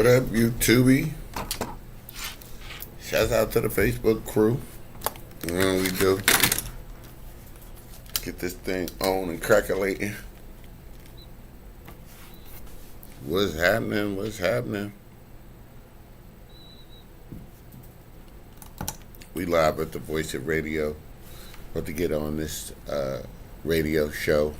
What up, YouTube? Shout out to the Facebook crew. You know what we do. Get this thing on and crackulating. What's happening? What's happening? We live at the Voice of Radio. About to get on this radio show.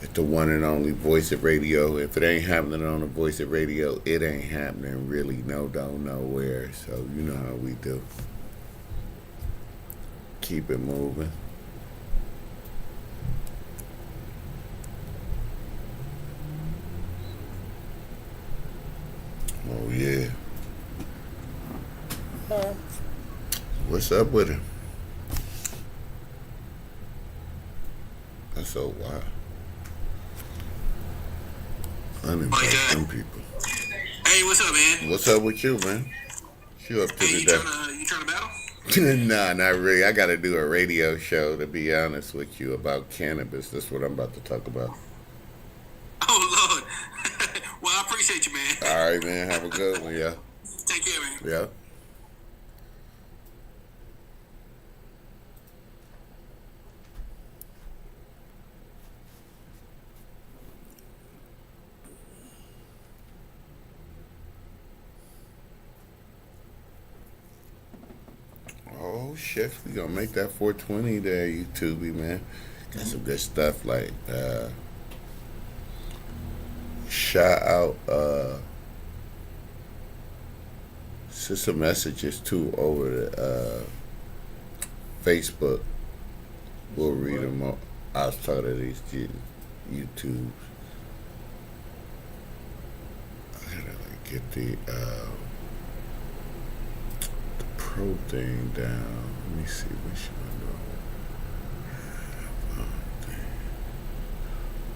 It's the one and only Voice of Radio. If it ain't happening on the Voice of Radio, it ain't happening really don't nowhere. So you know how we do. Keep it moving. Oh yeah. What's up with him? That's so wild. I didn't like them people. Hey, what's up, man? What's up with you, man? What you up to Hey, today? you trying to battle? Nah, not really. I got to do a radio show, to be honest with you, about cannabis. That's what I'm about to talk about. Oh, Lord. Well, I appreciate you, man. All right, man. Have a good one, yeah. Take care, man. Yeah. Oh shit, we gonna make that 420 there, YouTube, man. Got some good stuff like shout out send some messages too over the Facebook. We'll read them up. I was talking to these YouTubes. I gotta like get the pro thing down. Let me see which one.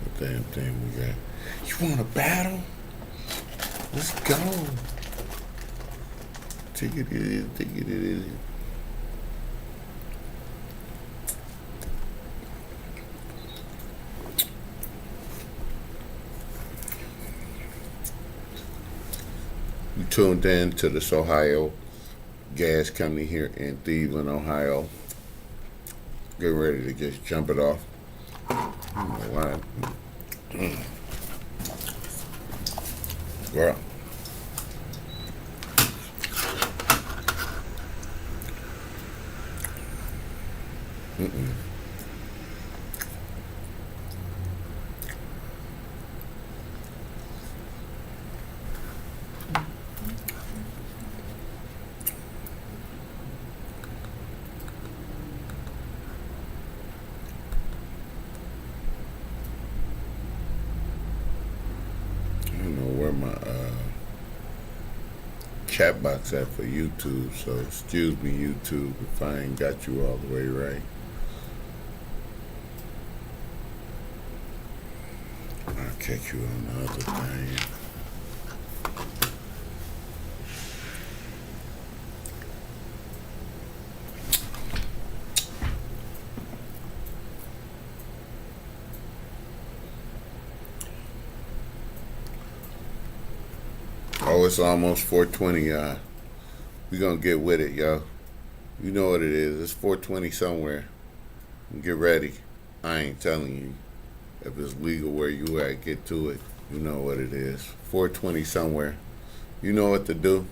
What damn thing we got? You want to battle? Let's go. Take it easy. Take it easy. You tuned in to the Sohigho gas company here in Cleveland, Ohio. Getting ready to just jump it off. I don't know why. Girl. Where my chat box at for YouTube, so excuse me, YouTube, if I ain't got you all the way right. I'll catch you on the other thing. Oh, it's almost 420, y'all. We gonna get with it, y'all. You know what it is. It's 420 somewhere. Get ready. I ain't telling you. If it's legal where you at, get to it. You know what it is. 420 somewhere. You know what to do.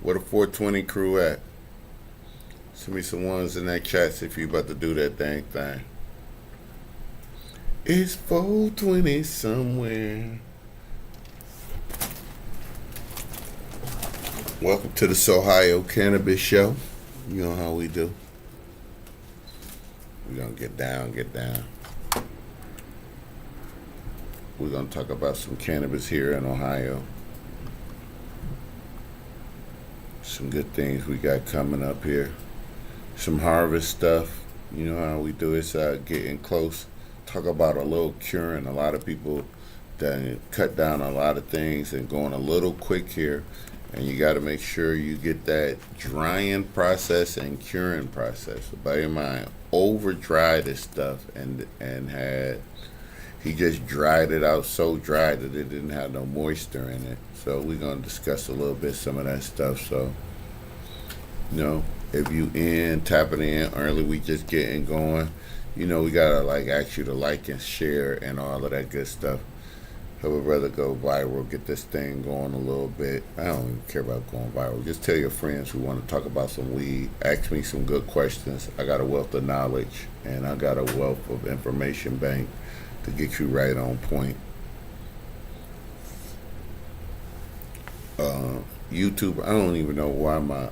Where the 420 crew at? Send me some ones in that chat if you about to do that dang thing. It's 420 somewhere. Welcome to the Sohigho Cannabis Show. You know how we do. We're gonna get down. We're gonna talk about some cannabis here in Ohio. Some good things we got coming up here. Some harvest stuff. You know how we do. It's getting close. Talk about a little curing. A lot of people that cut down a lot of things and going a little quick here. And you got to make sure you get that drying process and curing process. So bear in mind, over dry this stuff and had He just dried it out so dry that it didn't have no moisture in it. So we're gonna discuss a little bit some of that stuff. So, if you tapping in early, we just getting going. We gotta like ask you to like and share and all of that good stuff. I would rather go viral, get this thing going a little bit. I don't even care about going viral. Just tell your friends who want to talk about some weed. Ask me some good questions. I got a wealth of knowledge and I got a wealth of information bank to get you right on point. YouTube, I don't even know why my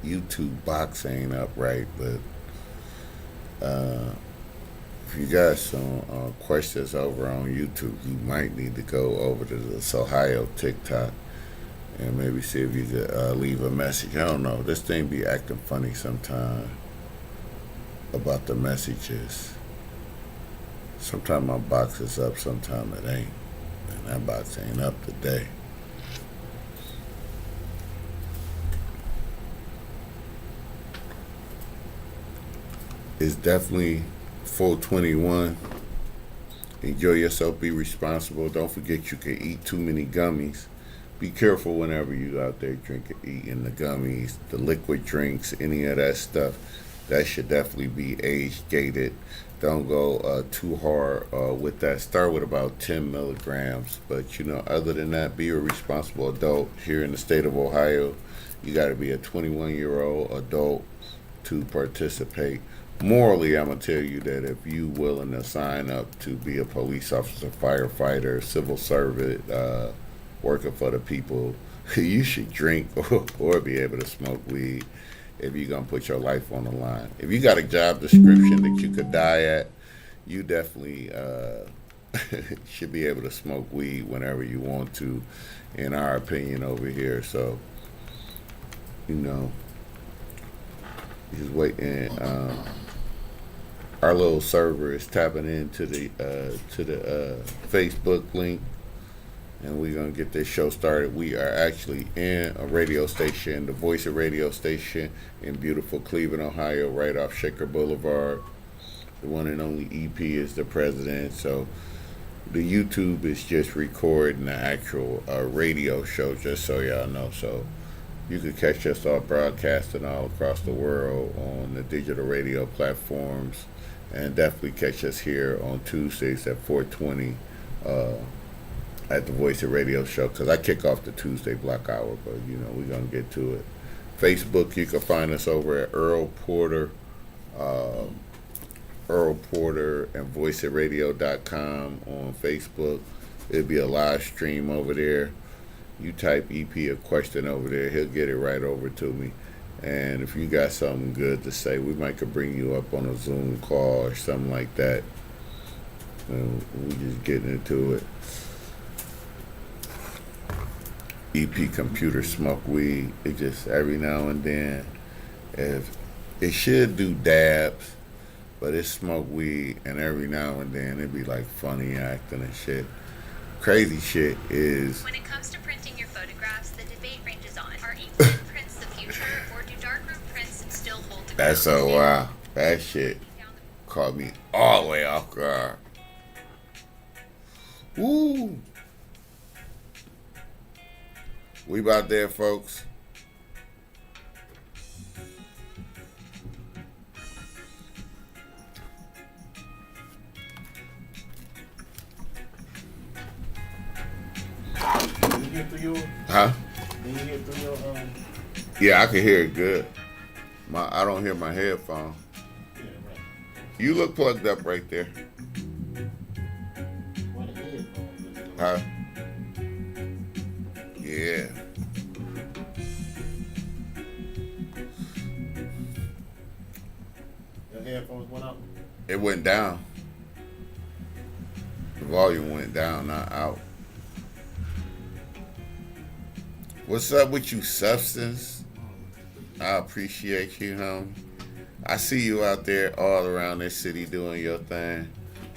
YouTube box ain't up right, but if you got some questions over on YouTube, you might need to go over to the Sohigho TikTok and maybe see if you could leave a message. I don't know. This thing be acting funny sometimes about the messages. Sometimes my box is up, sometimes it ain't. And that box ain't up today. It's definitely 421. Enjoy yourself, be responsible. Don't forget you can eat too many gummies. Be careful whenever you out there drinking, eating the gummies, the liquid drinks, any of that stuff. That should definitely be age gated. Don't go too hard with that. Start with about 10 milligrams. But other than that, be a responsible adult. Here in the state of Ohio, you got to be a 21-year-old adult to participate. Morally, I'm going to tell you that if you willing to sign up to be a police officer, firefighter, civil servant, working for the people, you should drink or be able to smoke weed if you're going to put your life on the line. If you got a job description that you could die at, you definitely should be able to smoke weed whenever you want to, in our opinion over here. So, just waiting. Our little server is tapping into the Facebook link, and we're gonna get this show started. We are actually in a radio station, the Voice of Radio station in beautiful Cleveland, Ohio, right off Shaker Boulevard. The one and only EP is the president. So the YouTube is just recording the actual radio show, just so y'all know. So you can catch us all broadcasting all across the world on the digital radio platforms, and definitely catch us here on Tuesdays at 4:20 at the Voice of Radio show, because I kick off the Tuesday block hour, but we're going to get to it. Facebook, you can find us over at Earl Porter and voiceofradio.com on Facebook. It'll be a live stream over there. You type EP a question over there, he'll get it right over to me. And if you got something good to say, we might could bring you up on a Zoom call or something like that. And we just getting into it. EP computer smoke weed. It just every now and then, if it should do dabs, but it smoke weed, and every now and then it be like funny acting and shit. Crazy shit is. When it comes to printing your photographs, the debate ranges on: are ink prints the future, or do darkroom prints still hold the ground? That's so wild. That shit caught me all the way off guard. Woo! We about there, folks. Did you get through your? Huh? Did you get through your? Yeah, I can hear it good. I don't hear my headphone. Yeah, right. You look plugged up right there. What the headphones? Huh? Yeah. Your headphones went out. It went down. The volume went down, not out. What's up with you, Substance? I appreciate you, homie. I see you out there all around this city doing your thing.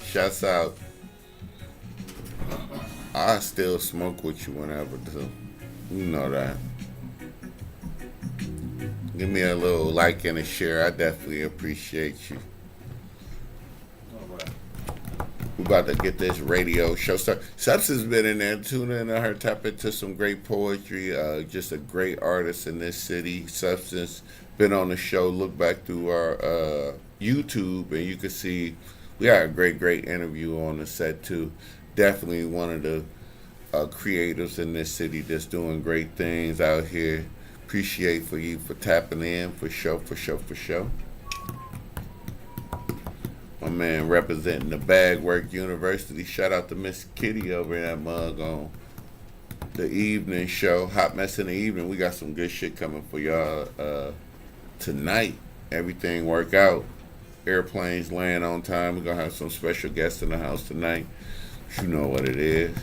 Shouts out. I still smoke with you whenever, too. You know that. Give me a little like and a share. I definitely appreciate you. All right. about to get this radio show started. Substance been in there. Tune in to her, tap into some great poetry. Just a great artist in this city. Substance been on the show. Look back through our YouTube and you can see we had a great interview on the set too. Definitely one of the creators in this city that's doing great things out here. Appreciate for you for tapping in for show. My man representing the Bagwork University. Shout out to Miss Kitty over in that mug on the evening show. Hot Mess in the Evening. We got some good shit coming for y'all tonight. Everything work out. Airplanes land on time. We're going to have some special guests in the house tonight. You know what it is.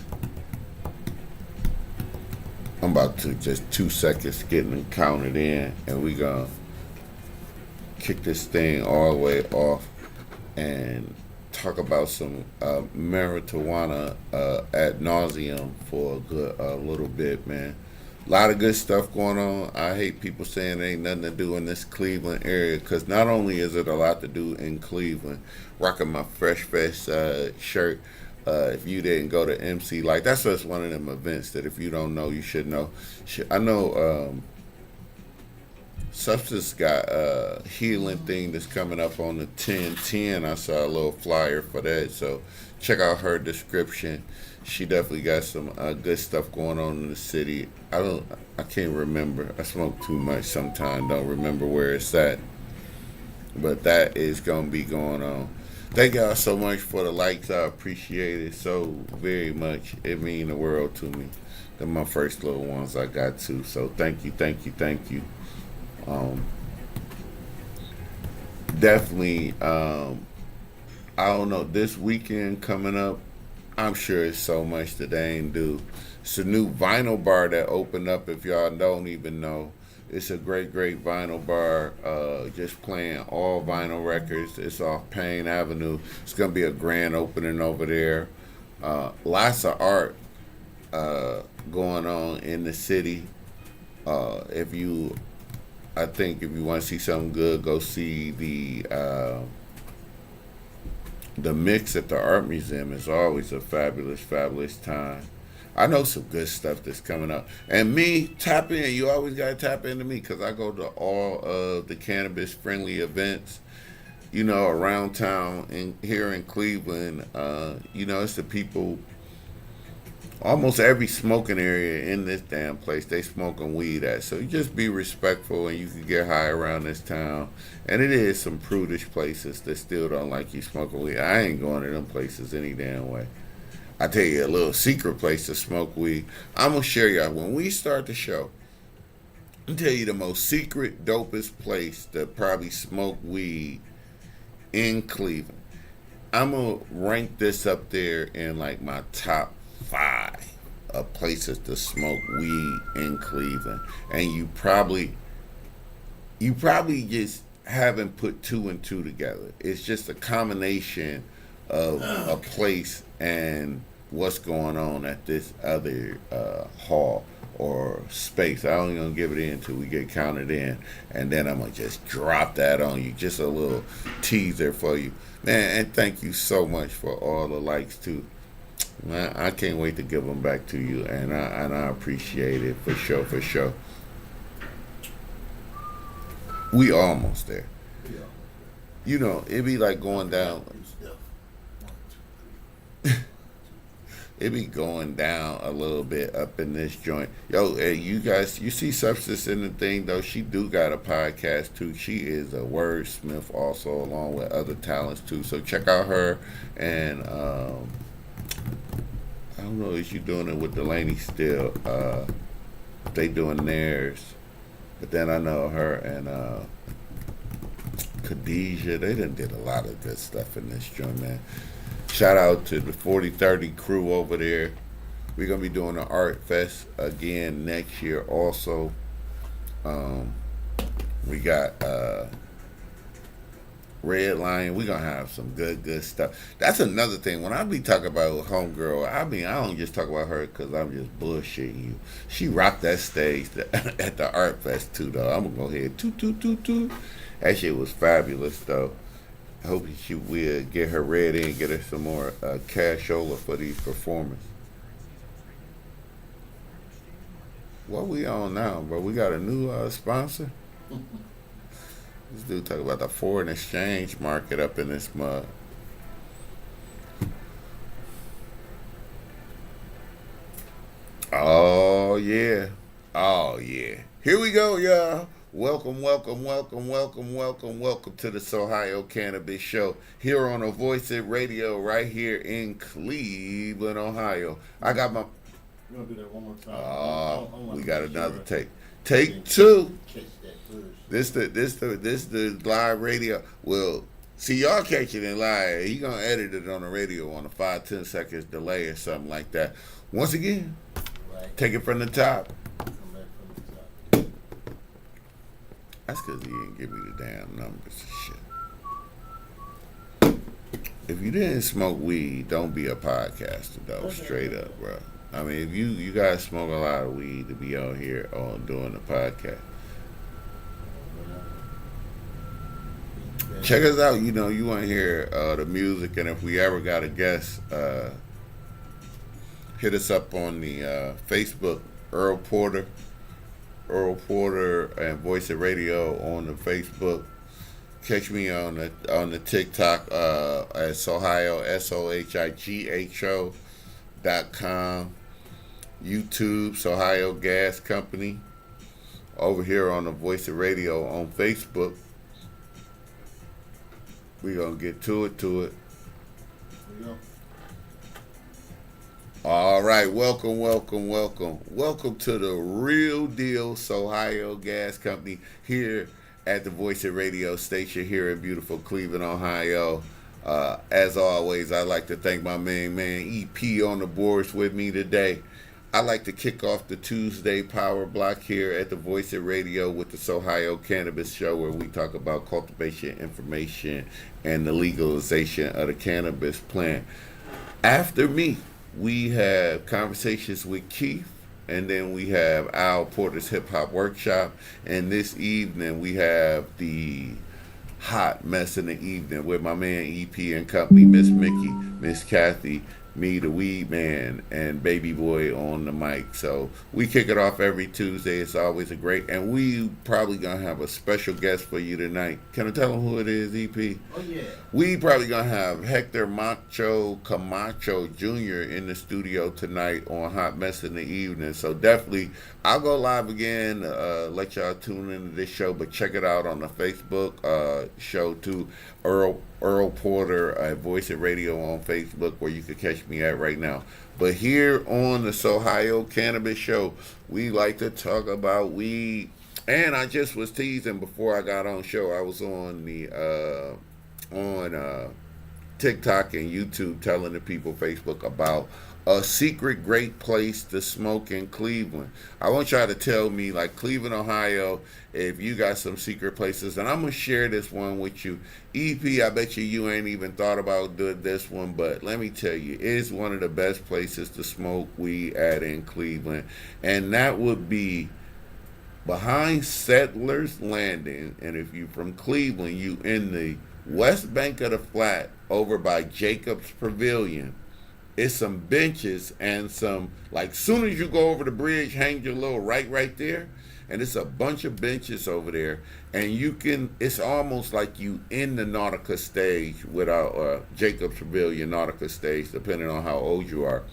I'm about to just 2 seconds getting counted in, and we going to kick this thing all the way off and talk about some marijuana ad nauseum for a good little bit, man. A lot of good stuff going on. I hate people saying there ain't nothing to do in this Cleveland area, because not only is it a lot to do in Cleveland, rocking my Fresh Fest shirt. If you didn't go to MC, like that's just one of them events that if you don't know, you should know. I know Substance got a healing thing that's coming up on the 10/10. I saw a little flyer for that, so check out her description. She definitely got some good stuff going on in the city. I can't remember. I smoke too much sometimes. Don't remember where it's at. But that is gonna be going on. Thank y'all so much for the likes. I appreciate it so very much. It means the world to me. They're my first little ones I got to. So thank you. Definitely, I don't know, this weekend coming up, I'm sure it's so much that they ain't do. It's a new vinyl bar that opened up, if y'all don't even know. It's a great vinyl bar, just playing all vinyl records. It's off Payne Avenue. It's going to be a grand opening over there. Lots of art going on in the city. I think if you want to see something good, go see the mix at the Art Museum. Is always a fabulous time. I know some good stuff that's coming up. And me, tap in. You always got to tap into me because I go to all of the cannabis-friendly events, around town and here in Cleveland. It's the people. Almost every smoking area in this damn place, they smoking weed at. So you just be respectful and you can get high around this town. And it is some prudish places that still don't like you smoking weed. I ain't going to them places any damn way. I tell you a little secret place to smoke weed. I'm going to share y'all. When we start the show, I'm tell you the most secret, dopest place to probably smoke weed in Cleveland. I'm going to rank this up there in like my top 5 of places to smoke weed in Cleveland, and you probably just haven't put 2 and 2 together. It's just a combination of a place and what's going on at this other hall or space. I don't even give it in until we get counted in, and then I'm gonna just drop that on you. Just a little teaser for you, man. And thank you so much for all the likes too. Man, I can't wait to give them back to you, and I appreciate it for sure. We almost there. It be like going down. It be going down a little bit up in this joint. Yo, hey, you guys, you see Substance in the thing though. She do got a podcast too. She is a wordsmith also, along with other talents too. So check out her and. I don't know, is she doing it with Delaney still? They doing theirs. But then I know her and Khadijah, they done did a lot of good stuff in this joint, man. Shout out to the 4030 crew over there. We're going to be doing the Art Fest again next year also. We got Red Lion. We're going to have some good stuff. That's another thing. When I be talking about Homegirl, I don't just talk about her because I'm just bullshitting you. She rocked that stage at the Art Fest too, though. I'm going to go ahead. Toot. That shit was fabulous, though. Hope she will get her ready and get her some more cashola for these performances. What we on now, bro? We got a new sponsor. This dude talk about the foreign exchange market up in this mud. Oh yeah. Oh yeah. Here we go, y'all. Welcome, welcome, welcome, welcome, welcome, welcome to the Sohigho Cannabis Show here on a Voice It Radio right here in Cleveland, Ohio. I got my. You want to do that one more time? Oh, we got another take. Take two. Catch that first. This the live radio. Well, see y'all catch it in live. He gonna edit it on the radio on a 5-10 seconds delay or something like that. Once again, Right. take it from the top. Come back from the top. That's because he didn't give me the damn numbers and shit. If you didn't smoke weed, don't be a podcaster though. Straight up, bro. I mean, if you guys smoke a lot of weed to be on here on doing the podcast. Check us out. You know, you want to hear the music, and if we ever got a guest, hit us up on the Facebook, Earl Porter and Voice of Radio on the Facebook. Catch me on the TikTok at Sohigho SOHIGHO.com. YouTube, Sohigho Gas Company. Over here on the Voice of Radio on Facebook. We gonna get to it. There you go. All right, welcome to the real deal Sohigho Gas Company here at the Voice of Radio station here in beautiful Cleveland, Ohio. As always, I'd like to thank my main man EP on the boards with me today. I'd like to kick off the Tuesday Power Block here at the Voice of Radio with the Sohigho Cannabis Show, where we talk about cultivation, information, and the legalization of the cannabis plant. After me, we have conversations with Keith, and then we have Al Porter's Hip Hop Workshop, and this evening we have the Hot Mess in the Evening with my man EP and company, Miss Mickey, Miss Kathy, me, the Weed Man, and Baby Boy on the mic. So we kick it off every Tuesday. It's always a great, and we probably gonna have a special guest for you tonight. Can I tell them who it is, EP? Oh, yeah. We probably gonna have Hector Macho Camacho Jr. in the studio tonight on Hot Mess in the Evening. So definitely, I'll go live again, let y'all tune into this show, but check it out on the Facebook show too. Earl Porter at Voice of Radio on Facebook, where you can catch me at right now. But here on the Sohigho Cannabis Show, we like to talk about weed. And I just was teasing before I got on show. I was on the TikTok and YouTube telling the people Facebook about a secret great place to smoke in Cleveland. I want y'all to tell me, like Cleveland, Ohio, if you got some secret places, and I'm gonna share this one with you. EP, I bet you ain't even thought about doing this one, but let me tell you, it's one of the best places to smoke weed at in Cleveland, and that would be behind Settlers Landing. And if you from Cleveland, you in the west bank of the flat over by Jacob's Pavilion. It's some benches and some, like, soon as you go over the bridge, hang your little right there, and it's a bunch of benches over there, and you can, it's almost like you in the Nautica stage with our Jacob's Pavilion Nautica stage, depending on how old you are.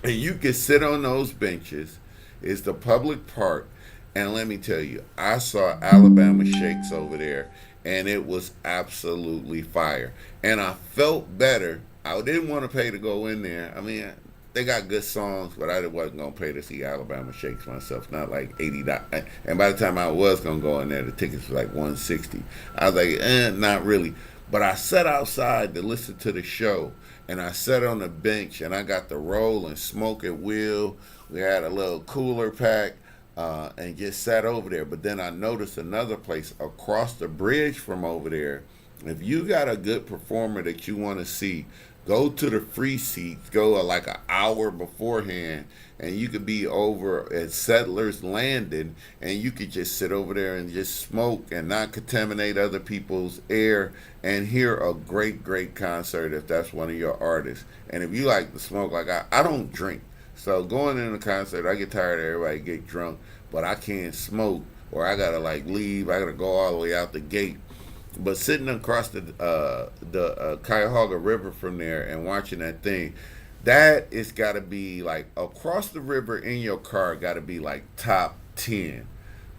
And you can sit on those benches. It's the public park, and let me tell you, I saw Alabama Shakes over there, and it was absolutely fire. And I felt better. I didn't want to pay to go in there. I mean, they got good songs, but I wasn't going to pay to see Alabama Shakes myself. Not like $80. And by the time I was going to go in there, the tickets were like $160. I was like, not really. But I sat outside to listen to the show, and I sat on the bench, and I got to roll and smoke at will. We had a little cooler pack, and just sat over there. But then I noticed another place across the bridge from over there. If you got a good performer that you want to see, Go to the free seats. Go like an hour beforehand, and you could be over at Settlers Landing, and you could just sit over there and just smoke and not contaminate other people's air and hear a great, great concert if that's one of your artists. And if you like to smoke, like I don't drink, so going in a concert, I get tired of everybody get drunk, but I can't smoke, or I gotta like leave. I gotta go all the way out the gate. But sitting across the Cuyahoga River from there and watching that thing, that is got to be like across the river in your car. Got to be like top 10.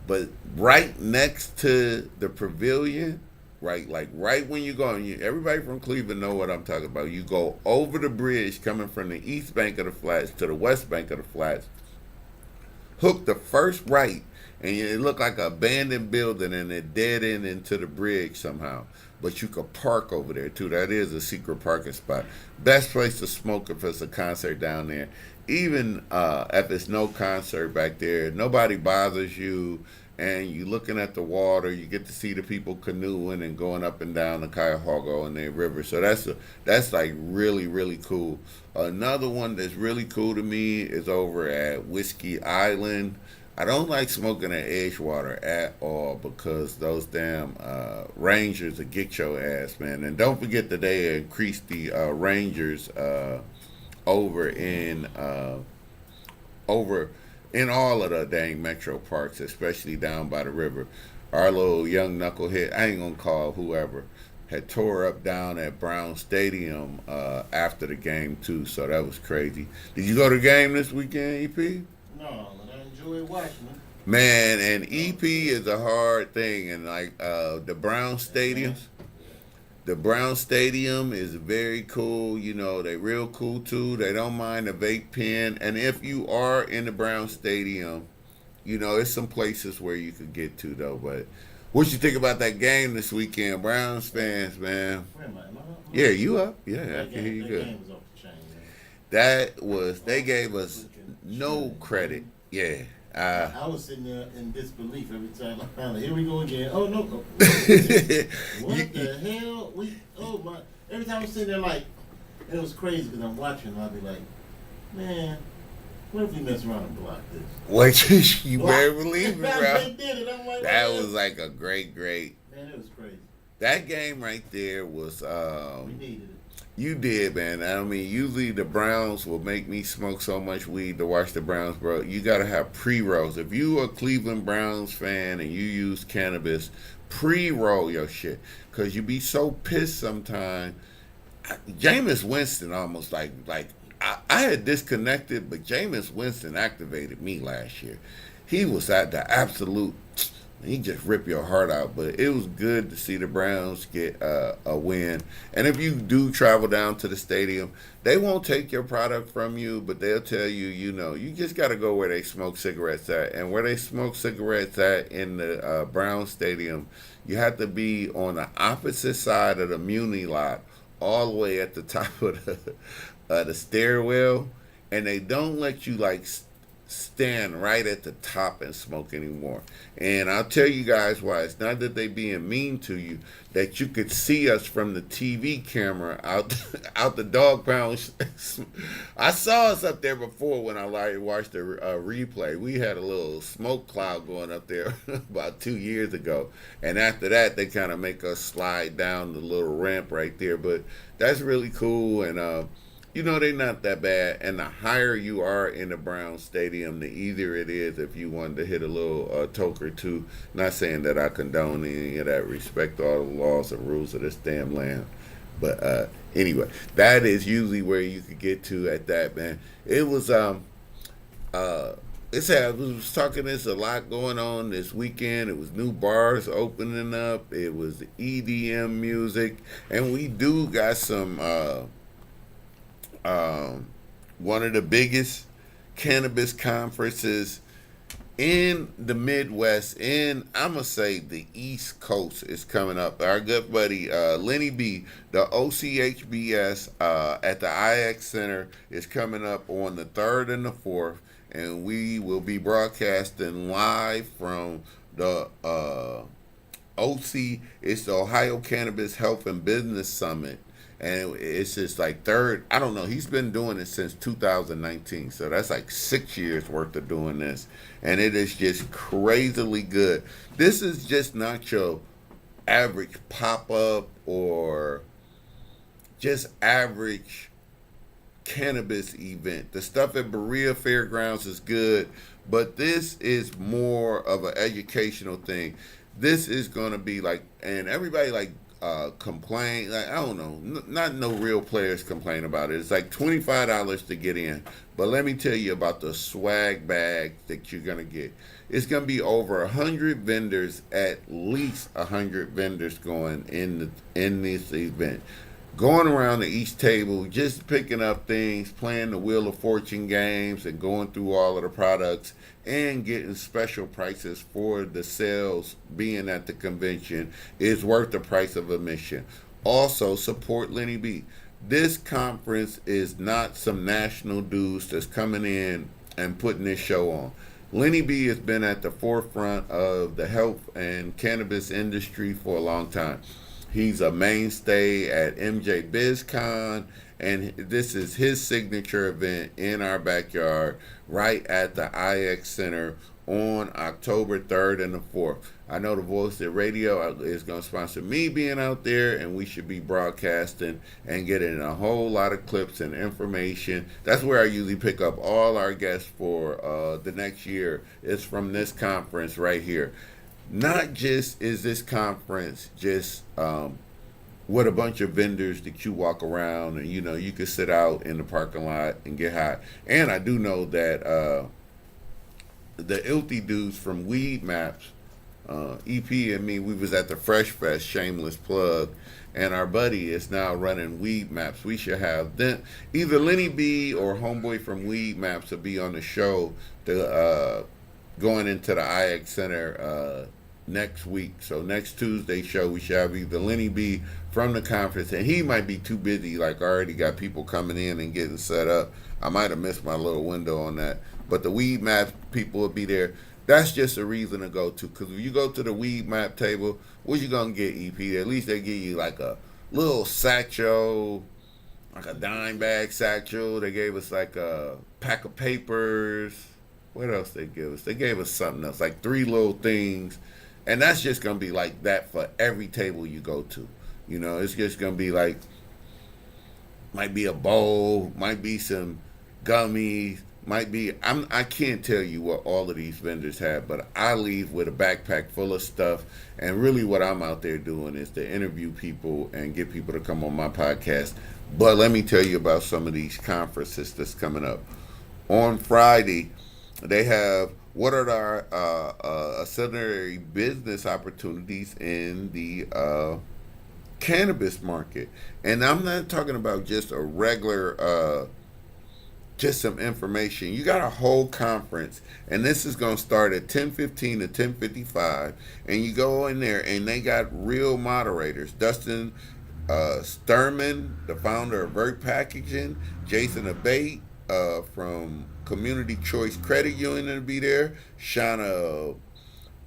But right next to the pavilion, right, like right when you go, and everybody from Cleveland know what I'm talking about. You go over the bridge coming from the east bank of the flats to the west bank of the flats, hook the first right, and it looked like an abandoned building, and it dead end into the bridge somehow. But you could park over there too. That is a secret parking spot. Best place to smoke if it's a concert down there. Even if it's no concert back there, nobody bothers you, and you looking at the water. You get to see the people canoeing and going up and down the Cuyahoga and the river. So that's like really, really cool. Another one that's really cool to me is over at Whiskey Island. I don't like smoking at Edgewater at all because those damn Rangers will get your ass, man. And don't forget that they increased the Rangers over in over in all of the dang metro parks, especially down by the river. Our little young knucklehead, I ain't gonna call whoever, had tore up down at Brown Stadium after the game too. So that was crazy. Did you go to the game this weekend, EP? No, but I enjoy watching it. Man, and EP is a hard thing, and like the Brown Stadiums. The Brown Stadium is very cool. You know, they real cool too. They don't mind the vape pen. And if you are in the Brown Stadium, you know, there's some places where you could get to though. But what you think about that game this weekend, Browns fans, man? Where am I? Am I up? Yeah, you up? Yeah, I That can hear you that good. game was off the chain, man. That was, they gave us no credit. Yeah. I was sitting there in disbelief every time I found it. Here we go again. Oh no! What the hell? Oh my! Every time I'm sitting there, like, it was crazy because I'm watching. And I'll be like, man, what if we mess around and block this? What you better believe me, They bro. did it. I'm like, That man. was like a great. Man, it was crazy. That game right there was. We needed it. You did, man. I mean, usually the Browns will make me smoke so much weed to watch the Browns, bro. You got to have pre-rolls. If you a Cleveland Browns fan and you use cannabis, pre-roll your shit. Because you be so pissed sometimes. Jameis Winston almost I had disconnected, but Jameis Winston activated me last year. He was at the absolute... He just rip your heart out, but it was good to see the Browns get a win. And if you do travel down to the stadium, they won't take your product from you, but they'll tell you, you know, you just got to go where they smoke cigarettes at. And where they smoke cigarettes at in the Brown Stadium, you have to be on the opposite side of the Muni lot, all the way at the top of the stairwell, and they don't let you like stand right at the top and smoke anymore. And I'll tell you guys why. It's not that they being mean to you, that you could see us from the TV camera out the dog pound. I saw us up there before when I watched the replay. We had a little smoke cloud going up there about 2 years ago, and after that they kind of make us slide down the little ramp right there. But that's really cool, and you know, they're not that bad. And the higher you are in the Brown Stadium, the easier it is if you wanted to hit a little toke or two. Not saying that I condone any of that. Respect all the laws and rules of this damn land. But anyway, that is usually where you could get to at that, man. It was I was talking, there's a lot going on this weekend. It was new bars opening up. It was EDM music. And we do got some... one of the biggest cannabis conferences in the Midwest, and I'm going to say the East Coast, is coming up. Our good buddy Lenny B, the OCHBS at the IX Center, is coming up on the 3rd and the 4th, and we will be broadcasting live from the OC. It's the Ohio Cannabis Health and Business Summit. and it's just like third. I don't know. He's been doing it since 2019, so that's like 6 years worth of doing this, and it is just crazily good. This is just not your average pop up or just average cannabis event. The stuff at Berea Fairgrounds is good, but this is more of an educational thing. This is gonna be like, and everybody like complain. Like I don't know, not no real players complain about it. It's like $25 to get in, but let me tell you about the swag bag that you're gonna get. It's gonna be over 100 vendors, at least 100 vendors going in this event, going around to each table, just picking up things, playing the Wheel of Fortune games, and going through all of the products and getting special prices for the sales. Being at the convention is worth the price of admission. Also, support Lenny B. This conference is not some national dudes that's coming in and putting this show on. Lenny B has been at the forefront of the health and cannabis industry for a long time. He's a mainstay at MJ BizCon, and this is his signature event in our backyard right at the IX Center on October 3rd and the 4th. I know the Voice of Radio is going to sponsor me being out there, and we should be broadcasting and getting a whole lot of clips and information. That's where I usually pick up all our guests for the next year. It's from this conference right here. Not just is this conference just with a bunch of vendors that you walk around and you can sit out in the parking lot and get high. And I do know that the Ilty dudes from Weed Maps, EP and me, we was at the Fresh Fest, shameless plug, and our buddy is now running Weed Maps. We should have them, either Lenny B or homeboy from Weed Maps to be on the show to going into the IX Center next week. So next Tuesday show, we should have either Lenny B from the conference, and he might be too busy, like already got people coming in and getting set up. I might have missed my little window on that. But the Weed Map people will be there. That's just a reason to go to, because if you go to the Weed Map table, what you going to get, EP? At least they give you like a little satchel, like a dime bag satchel. They gave us like a pack of papers. What else they give us? They gave us something else, like 3 little things. And that's just going to be like that for every table you go to. It's just going to be like, might be a bowl, might be some gummies, might be, I can't tell you what all of these vendors have, but I leave with a backpack full of stuff. And really what I'm out there doing is to interview people and get people to come on my podcast. But let me tell you about some of these conferences that's coming up. On Friday, they have what are our ancillary business opportunities in the cannabis market. And I'm not talking about just a regular, just some information. You got a whole conference, and this is going to start at 10:15 to 10:55, and you go in there, and they got real moderators. Dustin Sturman, the founder of Vert Packaging, Jason Abate from Community Choice Credit Union to be there, Shauna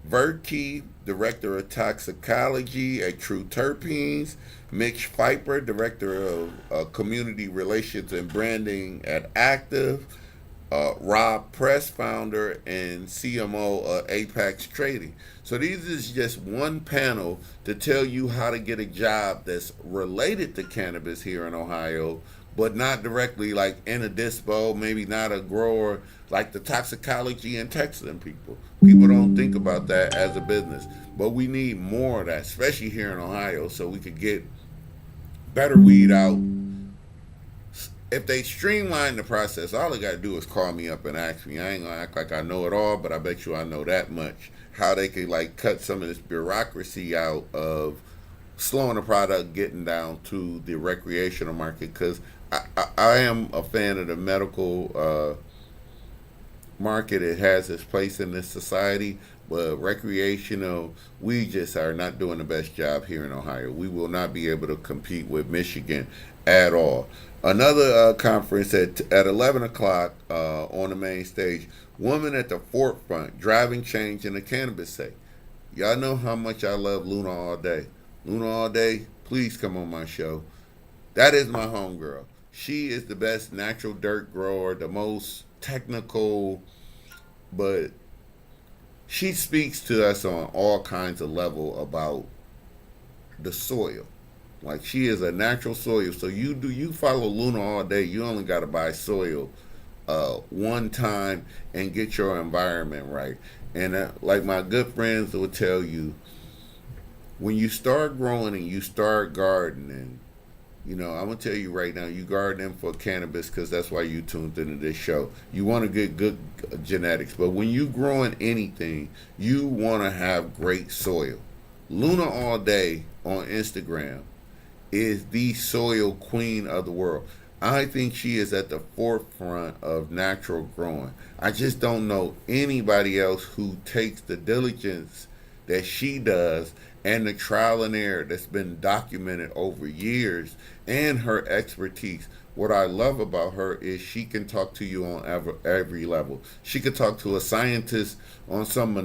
Verkey, Director of Toxicology at True Terpenes, Mitch Pfeiffer, Director of Community Relations and Branding at Active, Rob Press, Founder and CMO of Apex Trading. So these is just one panel to tell you how to get a job that's related to cannabis here in Ohio, but not directly like in a dispo, maybe not a grower, like the toxicology and textiling people. People don't think about that as a business, but we need more of that, especially here in Ohio, so we could get better weed out. If they streamline the process, all they got to do is call me up and ask me. I ain't going to act like I know it all, but I bet you I know that much. How they could like cut some of this bureaucracy out of slowing the product getting down to the recreational market, because I am a fan of the medical market. It has its place in this society, but recreational, we just are not doing the best job here in Ohio. We will not be able to compete with Michigan at all. Another conference at 11 o'clock on the main stage, Woman at the Forefront, Driving Change in the Cannabis Sector. Y'all know how much I love Luna All Day. Luna All Day, please come on my show. That is my homegirl. She is the best natural dirt grower, the most technical, but she speaks to us on all kinds of level about the soil. Like she is a natural soil. So you follow Luna all day. You only got to buy soil one time and get your environment right. And like my good friends will tell you, when you start growing and you start gardening, I'm gonna tell you right now, you gardening for cannabis because that's why you tuned into this show. You want to get good genetics, but when you growing anything, you want to have great soil. Luna all day on Instagram is the soil queen of the world. I think she is at the forefront of natural growing. I just don't know anybody else who takes the diligence that she does and the trial and error that's been documented over years and her expertise. What I love about her is she can talk to you on every level. She could talk to a scientist on some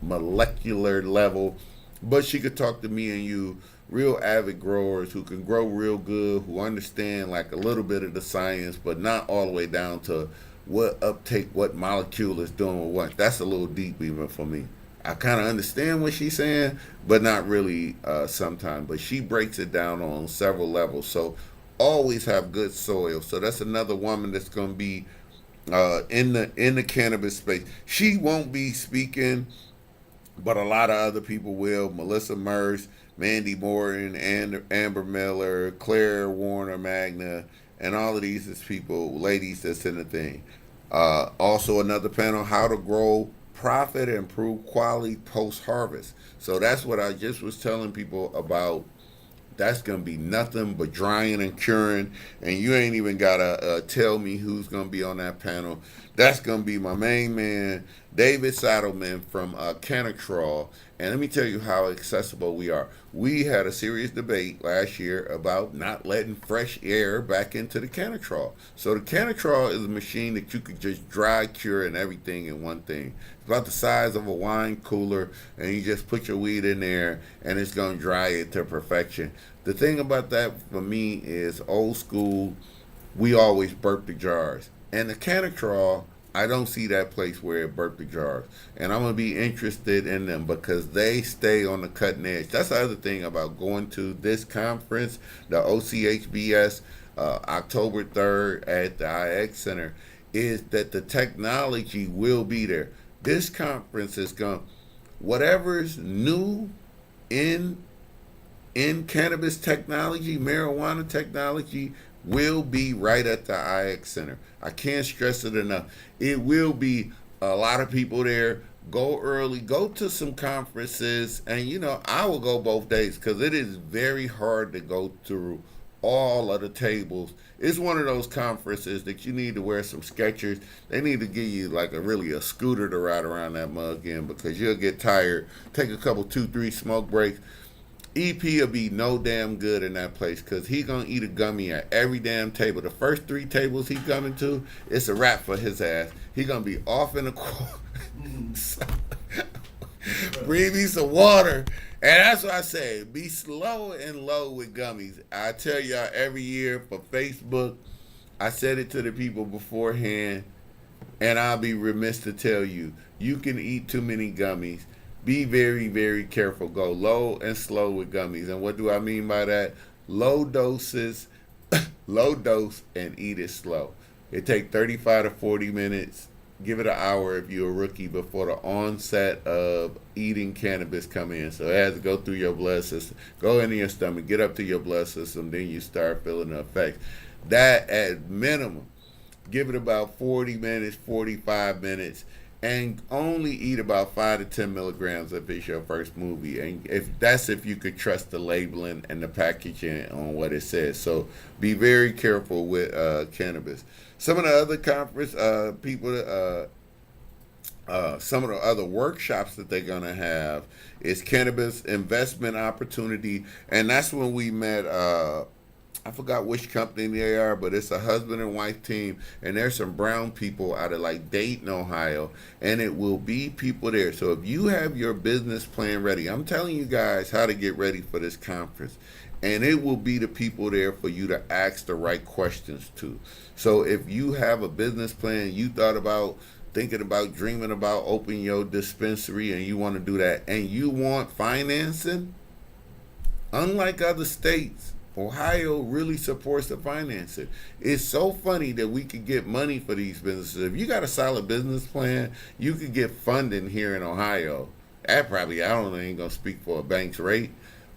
molecular level, but she could talk to me and you, real avid growers who can grow real good, who understand like a little bit of the science, but not all the way down to what uptake, what molecule is doing with what. That's a little deep even for me. I kind of understand what she's saying, but not really sometimes. But she breaks it down on several levels. So always have good soil. So that's another woman that's going to be in the cannabis space. She won't be speaking, but a lot of other people will. Melissa Murs, Mandy Morton, and Amber Miller, Claire Warner Magna, and all of these is people, ladies that's in the thing. Also another panel, how to grow profit and improve quality post harvest. So that's what I just was telling people about. That's going to be nothing but drying and curing. And you ain't even got to tell me who's going to be on that panel. That's going to be my main man, David Saddleman from Canatrol. And let me tell you how accessible we are. We had a serious debate last year about not letting fresh air back into the Canatrol. So the Canatrol is a machine that you could just dry, cure, and everything in one thing. It's about the size of a wine cooler, and you just put your weed in there, and it's going to dry it to perfection. The thing about that for me is old school, we always burp the jars. And the Canatrol, I don't see that place where it burped the jars. And I'm going to be interested in them because they stay on the cutting edge. That's the other thing about going to this conference, the OCHBS, October 3rd at the IX Center, is that the technology will be there. This conference is going, whatever's new in cannabis technology, marijuana technology, will be right at the IX Center. I can't stress it enough. It will be a lot of people there. Go early, go to some conferences, and I will go both days because it is very hard to go through all of the tables. It's one of those conferences that you need to wear some Skechers. They need to give you like a scooter to ride around that mug in because you'll get tired. Take a couple, 2-3 smoke breaks. EP will be no damn good in that place because he gonna eat a gummy at every damn table. The first 3 tables he coming to, it's a wrap for his ass. He gonna be off in the corner. Bring me some water. And that's what I say. Be slow and low with gummies. I tell y'all every year for Facebook, I said it to the people beforehand, and I'll be remiss to tell you, you can eat too many gummies. Be very, very careful. Go low and slow with gummies. And what do I mean by that? Low doses, low dose, and eat it slow. It takes 35 to 40 minutes. Give it an hour if you're a rookie before the onset of eating cannabis come in. So it has to go through your blood system, go into your stomach, get up to your blood system, then you start feeling the effects. That at minimum, give it about 40 minutes, 45 minutes, and only eat about 5 to 10 milligrams if it's your first movie. And if you could trust the labeling and the packaging on what it says. So be very careful with cannabis. Some of the other conference people, some of the other workshops that they're going to have is cannabis investment opportunity. And that's when we met I forgot which company they are, but it's a husband and wife team, and there's some brown people out of like Dayton, Ohio, and it will be people there. So if you have your business plan ready, I'm telling you guys how to get ready for this conference, and it will be the people there for you to ask the right questions to. So if you have a business plan, you thought about thinking about dreaming about opening your dispensary and you want to do that and you want financing, unlike other states, Ohio really supports the financing. It's so funny that we could get money for these businesses. If you got a solid business plan, you could get funding here in Ohio. That probably, I don't know, ain't gonna speak for a bank's rate,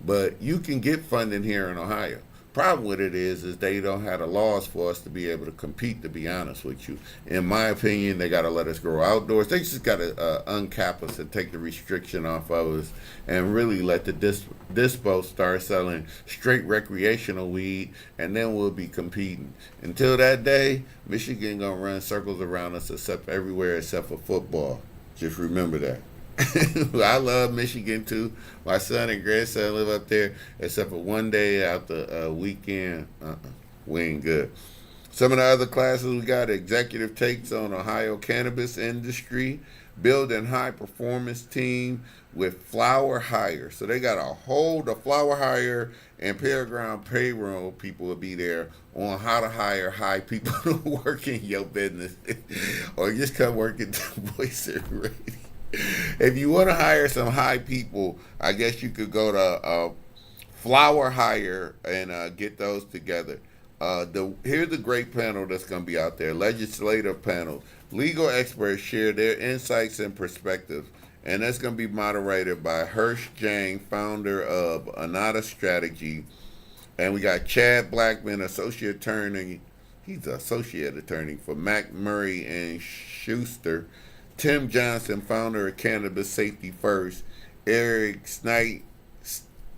but you can get funding here in Ohio. Problem with it is they don't have the laws for us to be able to compete, to be honest with you. In my opinion, they got to let us grow outdoors. They just got to uncap us and take the restriction off of us and really let the dispo start selling straight recreational weed, and then we'll be competing. Until that day, Michigan going to run circles around us except everywhere except for football. Just remember that. I love Michigan too. My son and grandson live up there, except for one day out the weekend. We ain't good. Some of the other classes we got: executive takes on Ohio cannabis industry, building high performance team with flower hire. So they got the flower hire and Paragon payroll people will be there on how to hire high people to work in your business, or just come work at the Voice and Radio. If you want to hire some high people, I guess you could go to Flower Hire and get those together. Here's a great panel that's going to be out there. Legislative panel. Legal experts share their insights and perspectives. And that's going to be moderated by Hirsch Jang, founder of Anata Strategy. And we got Chad Blackman, associate attorney. He's the associate attorney for McMurray and Schuster. Tim Johnson, founder of Cannabis Safety First. Eric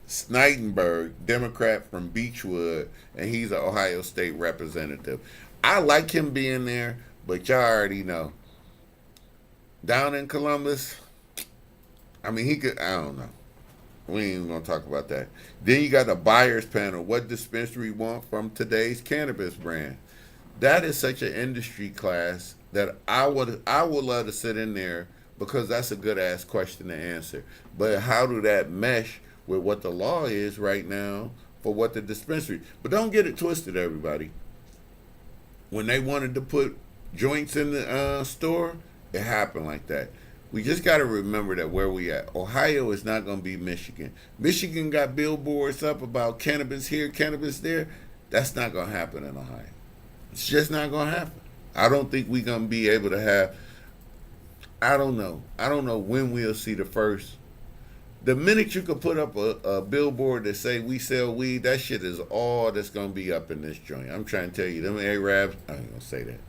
Snydenberg, Democrat from Beechwood, and he's an Ohio State representative. I like him being there, but y'all already know. Down in Columbus, I mean, I don't know. We ain't even going to talk about that. Then you got the buyers panel. What dispensary want from today's cannabis brand? That is such an industry class that I would love to sit in there, because that's a good ass question to answer. But how do that mesh with what the law is right now for what the dispensary? But don't get it twisted, everybody. When they wanted to put joints in the store, it happened like that. We just got to remember that where we at. Ohio is not going to be Michigan. Michigan got billboards up about cannabis here, cannabis there. That's not going to happen in Ohio. It's just not going to happen. I don't think we're going to be able to have, I don't know when we'll see the first. The minute you could put up a billboard that say we sell weed, that shit is all that's going to be up in this joint. I'm trying to tell you, them Arabs, I ain't going to say that.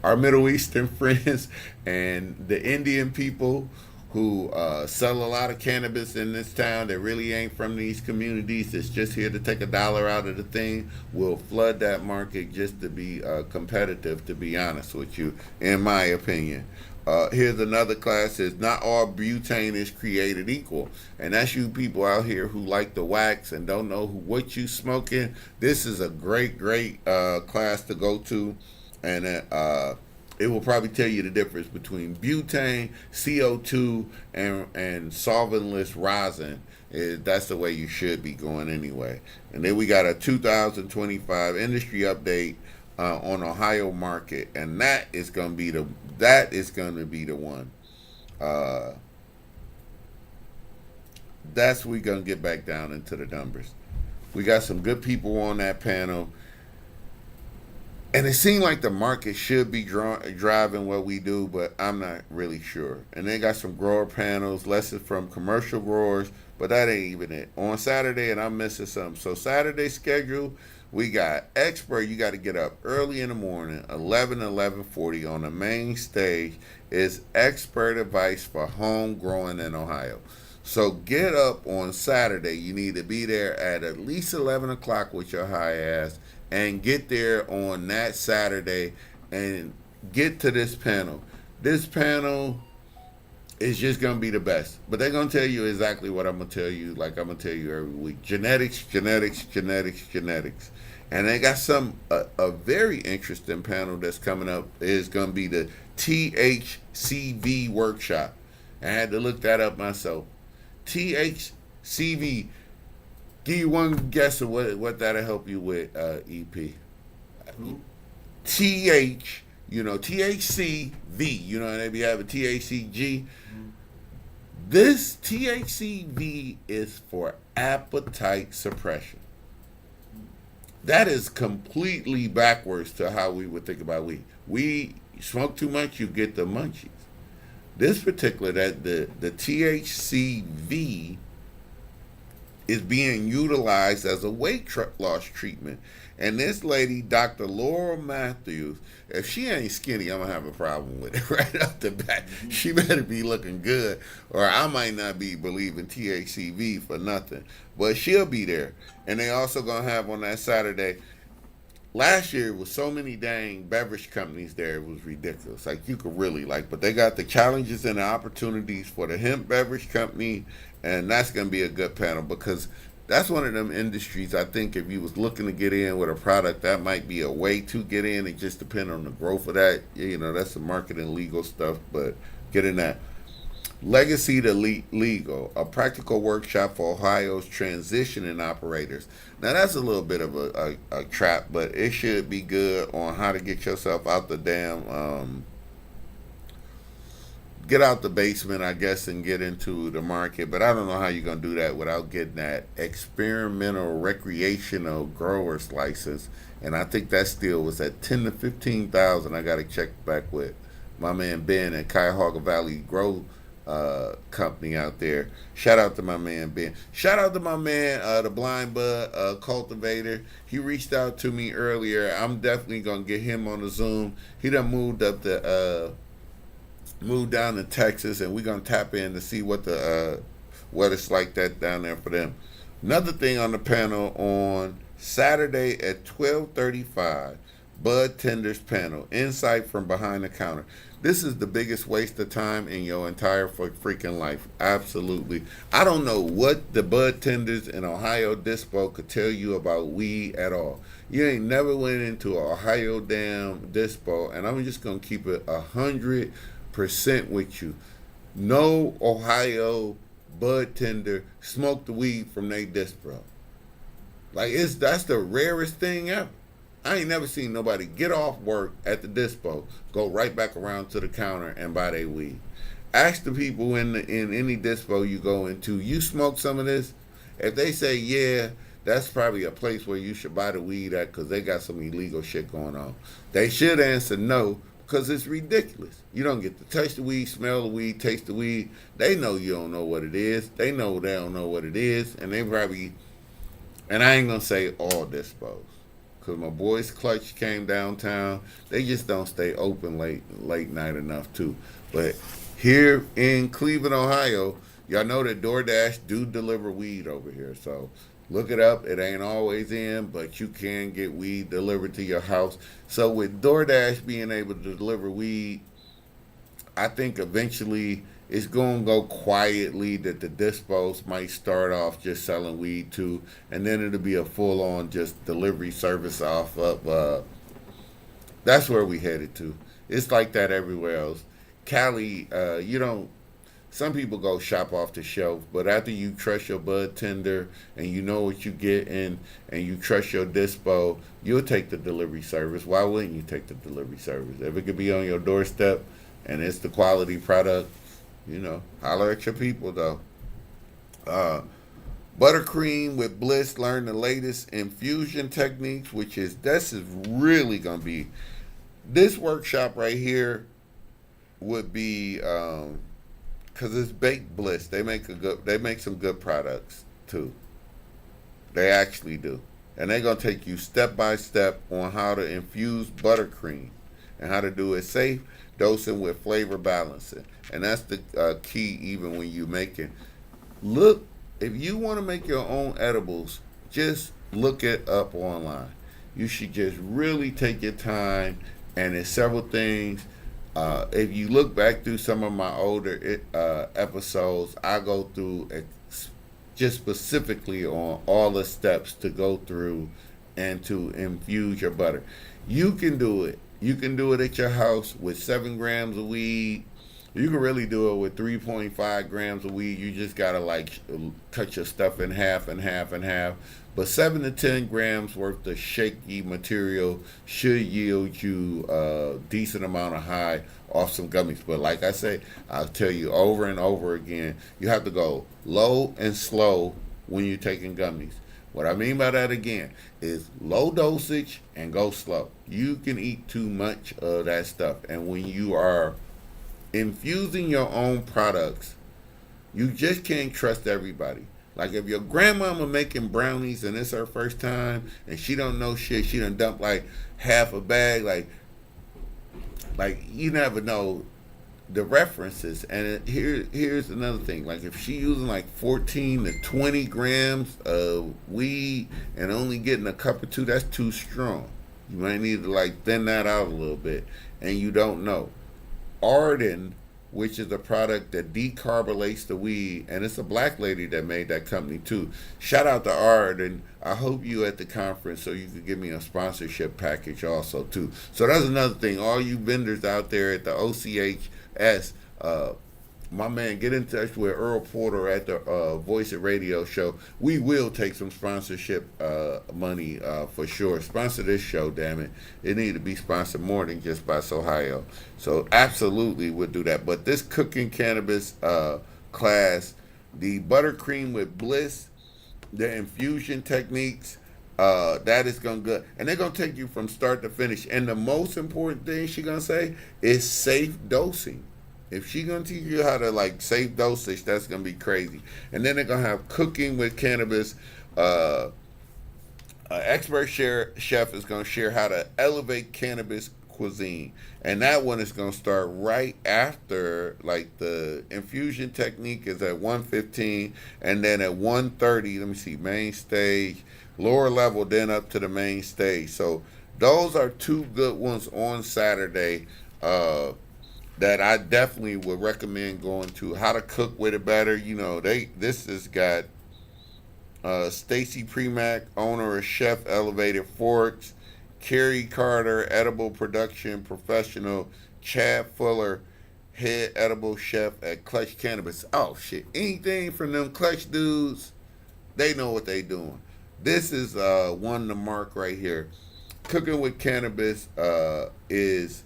Our Middle Eastern friends and the Indian people who sell a lot of cannabis in this town that really ain't from these communities, that's just here to take $1 out of the thing, will flood that market just to be competitive, to be honest with you, in my opinion. Here's another class: is not all butane is created equal. And that's you people out here who like the wax and don't know what you smoking. This is a great class to go to. And it will probably tell you the difference between butane, CO2, and solventless rosin. That's the way you should be going anyway. And then we got a 2025 industry update on Ohio market, and that is going to be the one. That's we're going to get back down into the numbers. We got some good people on that panel. And it seemed like the market should be driving what we do, but I'm not really sure. And they got some grower panels, lessons from commercial growers, but that ain't even it. On Saturday, and I'm missing something. So Saturday schedule, we got expert. You got to get up early in the morning, 11:40 on the main stage is expert advice for home growing in Ohio. So get up on Saturday. You need to be there at least 11 o'clock with your high ass, and get there on that Saturday and get to this panel. This panel is just going to be the best. But they're going to tell you exactly what I'm going to tell you, like I'm going to tell you every week. Genetics. And they got a very interesting panel that's coming up. Is going to be the THCV workshop. I had to look that up myself. THCV. Give you one guess of what that'll help you with, EP. TH, THCV, and they be having THCG. This THCV is for appetite suppression. That is completely backwards to how we would think about weed. We smoke too much, you get the munchies. This particular, the THCV is being utilized as a weight loss treatment. And this lady, Dr. Laura Matthews, if she ain't skinny, I'm going to have a problem with it right off the bat. She better be looking good, or I might not be believing THCV for nothing. But she'll be there. And they also going to have on that Saturday, last year was so many dang beverage companies there, it was ridiculous. Like, you could really, but they got the challenges and the opportunities for the hemp beverage company, and that's going to be a good panel, because that's one of them industries, I think, if you was looking to get in with a product, that might be a way to get in. It just depends on the growth of that. That's the marketing legal stuff, but get in that. Legacy to Legal, a practical workshop for Ohio's transitioning operators. Now, that's a little bit of a trap, but it should be good on how to get yourself out the damn, get out the basement, I guess, and get into the market. But I don't know how you're going to do that without getting that experimental recreational grower's license. And I think that still was at $10,000 to $15,000. I got to check back with my man Ben at Cuyahoga Valley Grow company out there. Shout out to my man Ben. Shout out to my man the Blind Bud cultivator. He reached out to me earlier. I'm definitely gonna get him on the Zoom. He done moved down to Texas, and we're gonna tap in to see what it's like that down there for them. Another thing on the panel on Saturday at 12:35, Bud Tenders panel, insight from behind the counter. This is the biggest waste of time in your entire freaking life. Absolutely. I don't know what the bud tenders in Ohio Dispo could tell you about weed at all. You ain't never went into an Ohio damn Dispo, and I'm just going to keep it 100% with you. No Ohio bud tender smoked the weed from their Dispo. That's the rarest thing ever. I ain't never seen nobody get off work at the Dispo, go right back around to the counter and buy their weed. Ask the people in any Dispo you go into, you smoke some of this? If they say yeah, that's probably a place where you should buy the weed at, because they got some illegal shit going on. They should answer no, because it's ridiculous. You don't get to touch the weed, smell the weed, taste the weed. They know you don't know what it is. They know they don't know what it is, and they probably, and I ain't going to say all Dispos, because my boys Clutch came downtown. They just don't stay open late night enough too. But here in Cleveland, Ohio, y'all know that DoorDash do deliver weed over here. So look it up. It ain't always in, but you can get weed delivered to your house. So with DoorDash being able to deliver weed, I think eventually it's going to go quietly, that the Dispos might start off just selling weed too, and then it'll be a full-on just delivery service off of, that's where we headed to. It's like that everywhere else. Cali, some people go shop off the shelf, but after you trust your bud tender and you know what you get and you trust your Dispo, you'll take the delivery service. Why wouldn't you take the delivery service? If it could be on your doorstep and it's the quality product, holler at your people though. Buttercream with Bliss, learn the latest infusion techniques, this is really gonna be, this workshop right here would be, cause it's Baked Bliss. They make some good products too. They actually do, and they're gonna take you step by step on how to infuse buttercream and how to do it safe, dosing with flavor balancing. And that's the key, even when you make it. Look, if you want to make your own edibles, just look it up online. You should just really take your time, and there's several things. If you look back through some of my older episodes, I go through just specifically on all the steps to go through and to infuse your butter. You can do it. You can do it at your house with 7 grams of weed. You can really do it with 3.5 grams of weed. You just gotta like cut your stuff in half and half and half. But 7 to 10 grams worth of shaky material should yield you a decent amount of high off some gummies. But like I say, I'll tell you over and over again, you have to go low and slow when you're taking gummies. What I mean by that again is low dosage and go slow. You can eat too much of that stuff. And when you are infusing your own products, you just can't trust everybody. Like if your grandmama making brownies and it's her first time and she don't know shit, she done dumped like half a bag, like you never know the references. And here's another thing, like if she using like 14 to 20 grams of weed and only getting a cup or two, that's too strong. You might need to like thin that out a little bit, and you don't know. Arden, which is a product that decarbonates the weed, and it's a black lady that made that company too. Shout out to Arden. I hope you at the conference so you could give me a sponsorship package also too. So that's another thing. All you vendors out there at the OCHS, my man, get in touch with Earl Porter at the Voice of Radio show. We will take some sponsorship money for sure. Sponsor this show, damn it. It need to be sponsored more than just by Sohigho. So absolutely we'll do that. But this cooking cannabis class, the buttercream with bliss, the infusion techniques, that is gonna good. And they're gonna take you from start to finish. And the most important thing she gonna say is safe dosing. If she gonna teach you how to like safe dosage, that's gonna be crazy. And then they're gonna have cooking with cannabis. An expert chef is gonna share how to elevate cannabis cuisine, and that one is gonna start right after like the infusion technique is at 1:15, and then at 1:30, let me see, main stage, lower level, then up to the main stage. So those are two good ones on Saturday. That I definitely would recommend going to. How to cook with it better. You know, this has got Stacy Premack, owner of Chef Elevated Forks, Kerry Carter, edible production professional, Chad Fuller, head edible chef at Clutch Cannabis. Oh shit, anything from them Clutch dudes, they know what they doing. This is one to mark right here. Cooking with Cannabis is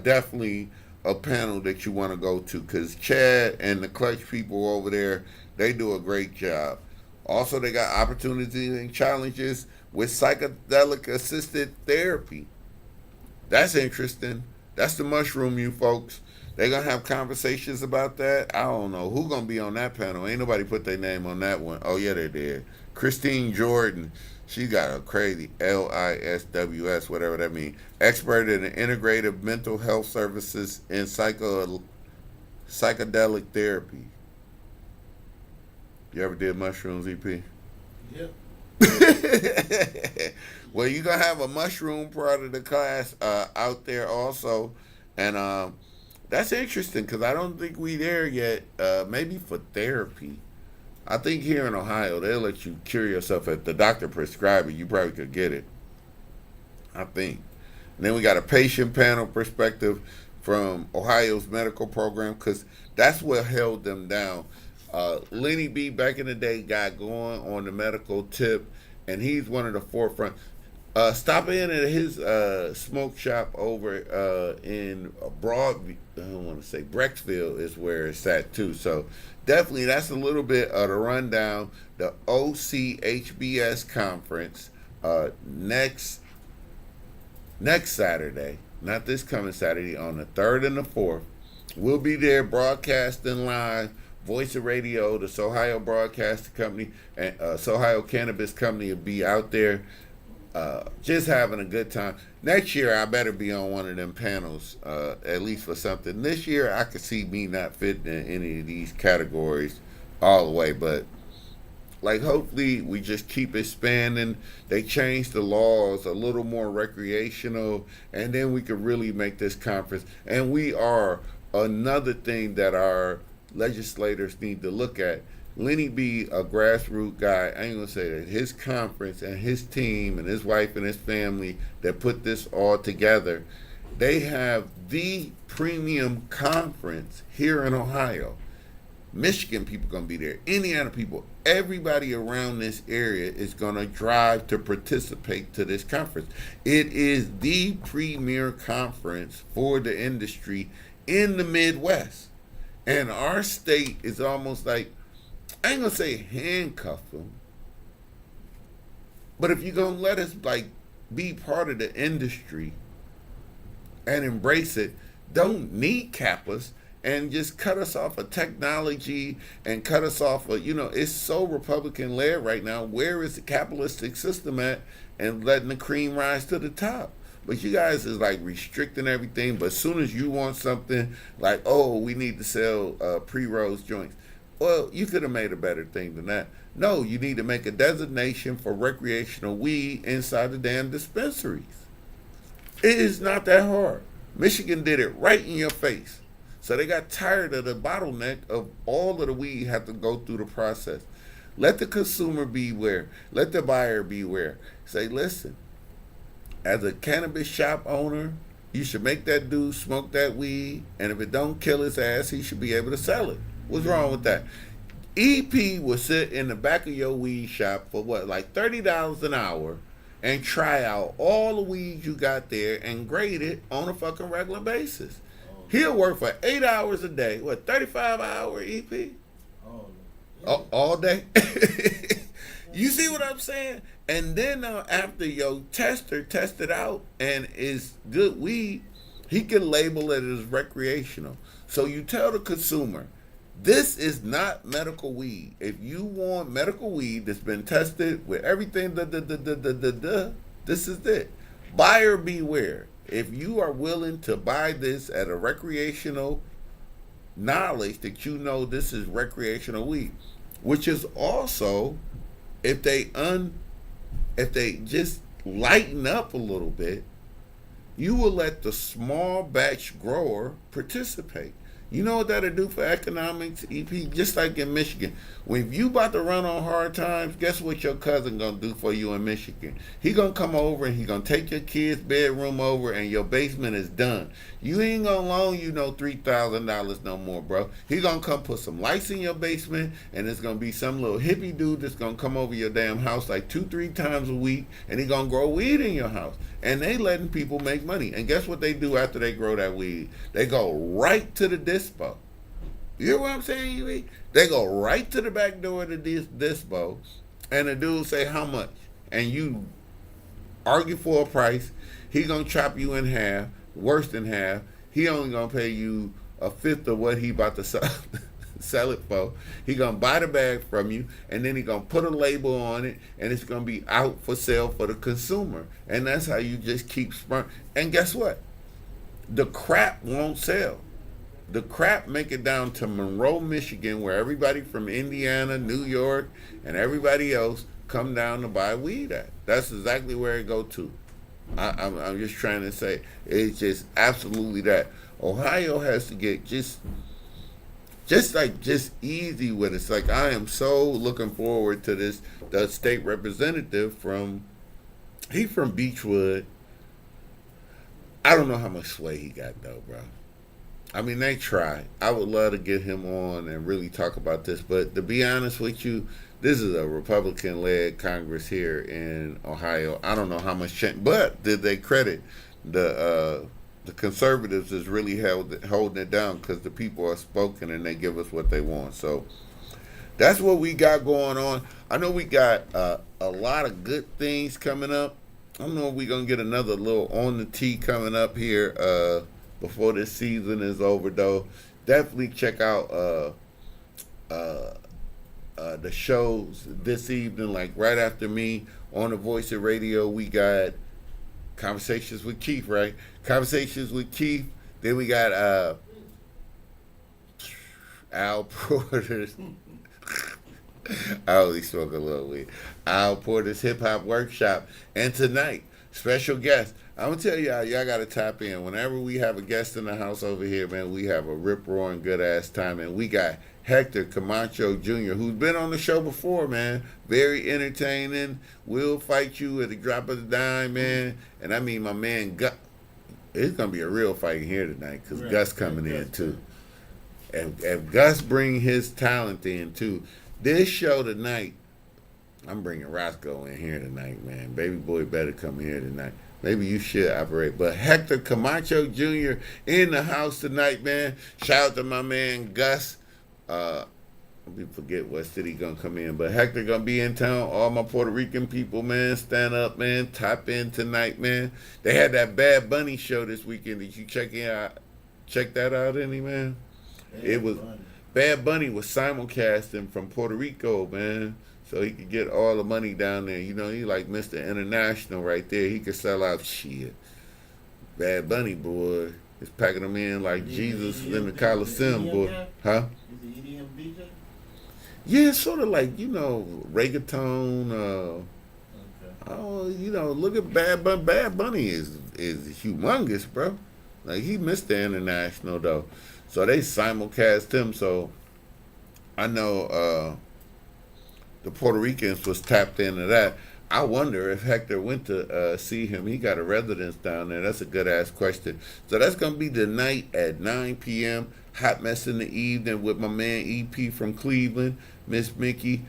definitely a panel that you want to go to, because Chad and the Clutch people over there, they do a great job. Also, they got opportunities and challenges with psychedelic assisted therapy. That's interesting. That's the mushroom, you folks. They gonna have conversations about that. I don't know who gonna be on that panel. Ain't nobody put their name on that one. Oh yeah, they did. Christine Jordan. She got a crazy LISWS, whatever that means. Expert in integrative mental health services and psychedelic therapy. You ever did mushrooms, EP? Yep. Well, you're going to have a mushroom part of the class out there also. And that's interesting because I don't think we there yet. Maybe for therapy. I think here in Ohio, they'll let you cure yourself. If the doctor prescribe it, you probably could get it. I think. And then we got a patient panel perspective from Ohio's medical program, because that's what held them down. Lenny B back in the day got going on the medical tip, and he's one of the forefront. Stop in at his smoke shop over in Broadview. I don't want to say Brecksville is where it's at too. So definitely that's a little bit of the rundown. The OCHBS conference next Saturday, not this coming Saturday, on the 3rd and the 4th. We'll be there broadcasting live. Voice of Radio, the Sohigho Broadcasting Company, and Sohigho Cannabis Company will be out there just having a good time. Next year, I better be on one of them panels, at least for something. This year, I could see me not fitting in any of these categories all the way, but like hopefully we just keep expanding. They change the laws a little more recreational, and then we can really make this conference. And we are another thing that our legislators need to look at. Lenny B, a grassroots guy, I ain't gonna say that. His conference and his team and his wife and his family that put this all together, they have the premium conference here in Ohio. Michigan people gonna be there. Indiana people, everybody around this area is gonna drive to participate to this conference. It is the premier conference for the industry in the Midwest, and our state is almost like, I ain't gonna say handcuff them, but if you're gonna let us like be part of the industry and embrace it, don't kneecap us and just cut us off of technology and cut us off of, it's so Republican led right now. Where is the capitalistic system at and letting the cream rise to the top? But you guys is like restricting everything. But as soon as you want something like, oh, we need to sell pre-rolls joints. Well, you could have made a better thing than that. No, you need to make a designation for recreational weed inside the damn dispensaries. It is not that hard. Michigan did it right in your face. So they got tired of the bottleneck of all of the weed have to go through the process. Let the consumer beware. Let the buyer beware. Say, listen, as a cannabis shop owner, you should make that dude smoke that weed, and if it don't kill his ass, he should be able to sell it. What's wrong with that? EP will sit in the back of your weed shop for what, like $30 an hour, and try out all the weed you got there and grade it on a fucking regular basis. He'll work for 8 hours a day. What, 35-hour EP? All day? You see what I'm saying? And then after your tester tests it out and it's good weed, he can label it as recreational. So you tell the consumer, this is not medical weed. If you want medical weed that's been tested with everything, this is it. Buyer beware. If you are willing to buy this at a recreational knowledge that you know this is recreational weed, which is also, if they just lighten up a little bit, you will let the small batch grower participate. You know what that'll do for economics, EP? Just like in Michigan. When you about to run on hard times, guess what your cousin gonna do for you in Michigan? He gonna come over and he gonna take your kid's bedroom over and your basement is done. You ain't gonna loan you no $3,000 no more, bro. He gonna come put some lights in your basement, and it's gonna be some little hippie dude that's gonna come over your damn house like 2-3 times a week, and he gonna grow weed in your house. And they letting people make money. And guess what they do after they grow that weed? They go right to the dispo. You hear what I'm saying, you? They go right to the back door of the dispo, and the dude say, how much? And you argue for a price. He gonna chop you in half, worse than half. He only gonna pay you a fifth of what he about to sell it for. He gonna buy the bag from you, and then he gonna put a label on it, and it's gonna be out for sale for the consumer. And that's how you just keep And guess what? The crap won't sell. The crap make it down to Monroe, Michigan, where everybody from Indiana, New York, and everybody else come down to buy weed at. That's exactly where it go to. I'm just trying to say, it's just absolutely that. Ohio has to get just easy with it. It's like, I am so looking forward to this. The state representative he from Beechwood. I don't know how much sway he got though, bro. I mean, they try. I would love to get him on and really talk about this, but to be honest with you, this is a Republican-led Congress here in Ohio. I don't know how much change, but did they credit the conservatives is really holding it down because the people are spoken and they give us what they want. So that's what we got going on. I know we got a lot of good things coming up. I don't know if we're going to get another little on the tee coming up here before this season is over, though. Definitely check out the shows this evening, like right after me on the Voice of Radio. We got Conversations with Keith, right? Conversations with Keith. Then we got Al Porter's. I only smoke a little weed. Al Porter's Hip Hop Workshop. And tonight, special guest. I'm going to tell y'all got to tap in. Whenever we have a guest in the house over here, man, we have a rip-roaring good-ass time. And we got Hector Camacho Jr., who's been on the show before, man. Very entertaining. Will fight you at the drop of the dime, man. And I mean, my man, Gus. It's going to be a real fight here tonight because Gus coming in, too. If Gus bring his talent in, too. This show tonight, I'm bringing Roscoe in here tonight, man. Baby boy better come here tonight. Maybe you should operate. But Hector Camacho Jr. in the house tonight, man. Shout out to my man, Gus. We forget what city gonna come in, but Hector gonna be in town. All my Puerto Rican people, man, stand up, man. Tap in tonight, man. They had that Bad Bunny show this weekend. Did you check that out, any man? Bad Bunny was simulcasting from Puerto Rico, man, so he could get all the money down there. You know, he like Mr. International right there. He could sell out shit. Bad Bunny, boy, is packing them in like Jesus in the Coliseum, boy. Huh? Is it EDM DJ? Yeah, it's sort of like, reggaeton. Okay. Look at Bad Bunny. Bad Bunny is humongous, bro. Like, he Mr. International, though. So they simulcast him. So I know the Puerto Ricans was tapped into that. I wonder if Hector went to see him. He got a residence down there. That's a good-ass question. So that's going to be tonight at 9 p.m. Hot Mess in the Evening with my man EP from Cleveland, Miss Mickey,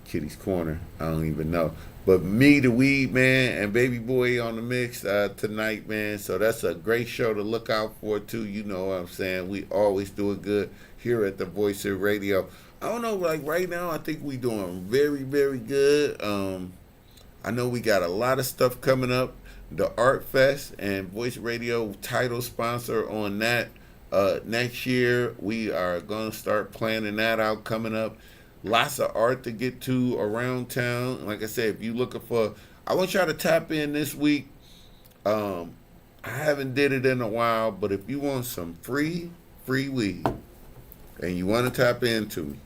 Kitty's Corner. I don't even know. But me, the Weed Man, and Baby Boy on the mix tonight, man. So that's a great show to look out for, too. You know what I'm saying? We always do it good here at the Voice of Radio. I don't know, like right now, I think we doing very, very good. I know we got a lot of stuff coming up. The Art Fest and Voice Radio title sponsor on that. Next year, we are going to start planning that out coming up. Lots of art to get to around town. Like I said, if you're looking for, I want y'all to tap in this week. I haven't did it in a while, but if you want some free weed and you want to tap into me,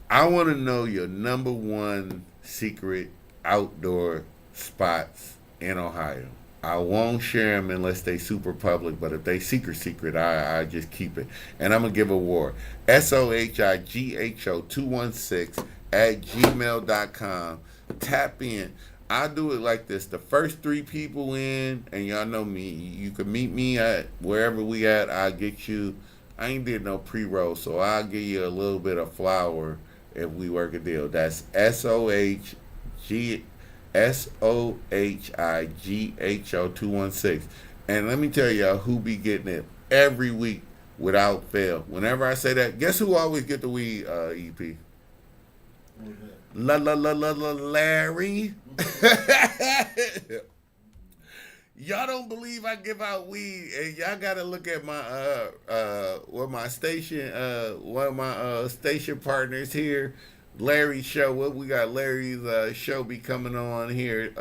I want to know your number one secret outdoor spots in Ohio. I won't share them unless they super public, but if they secret, I just keep it. And I'm going to give a award. Sohigho 216 at gmail.com. Tap in. I do it like this. The first 3 people in, and y'all know me, you can meet me at wherever we at. I'll get you. I ain't did no pre-roll, so I'll give you a little bit of flour if we work a deal. That's Sohigho 216. And let me tell y'all who be getting it every week without fail. Whenever I say that, guess who always get the weed, EP? Larry. Y'all don't believe I give out weed, and y'all gotta look at my my station one of my station partners here, Larry's show. What we got Larry's show be coming on here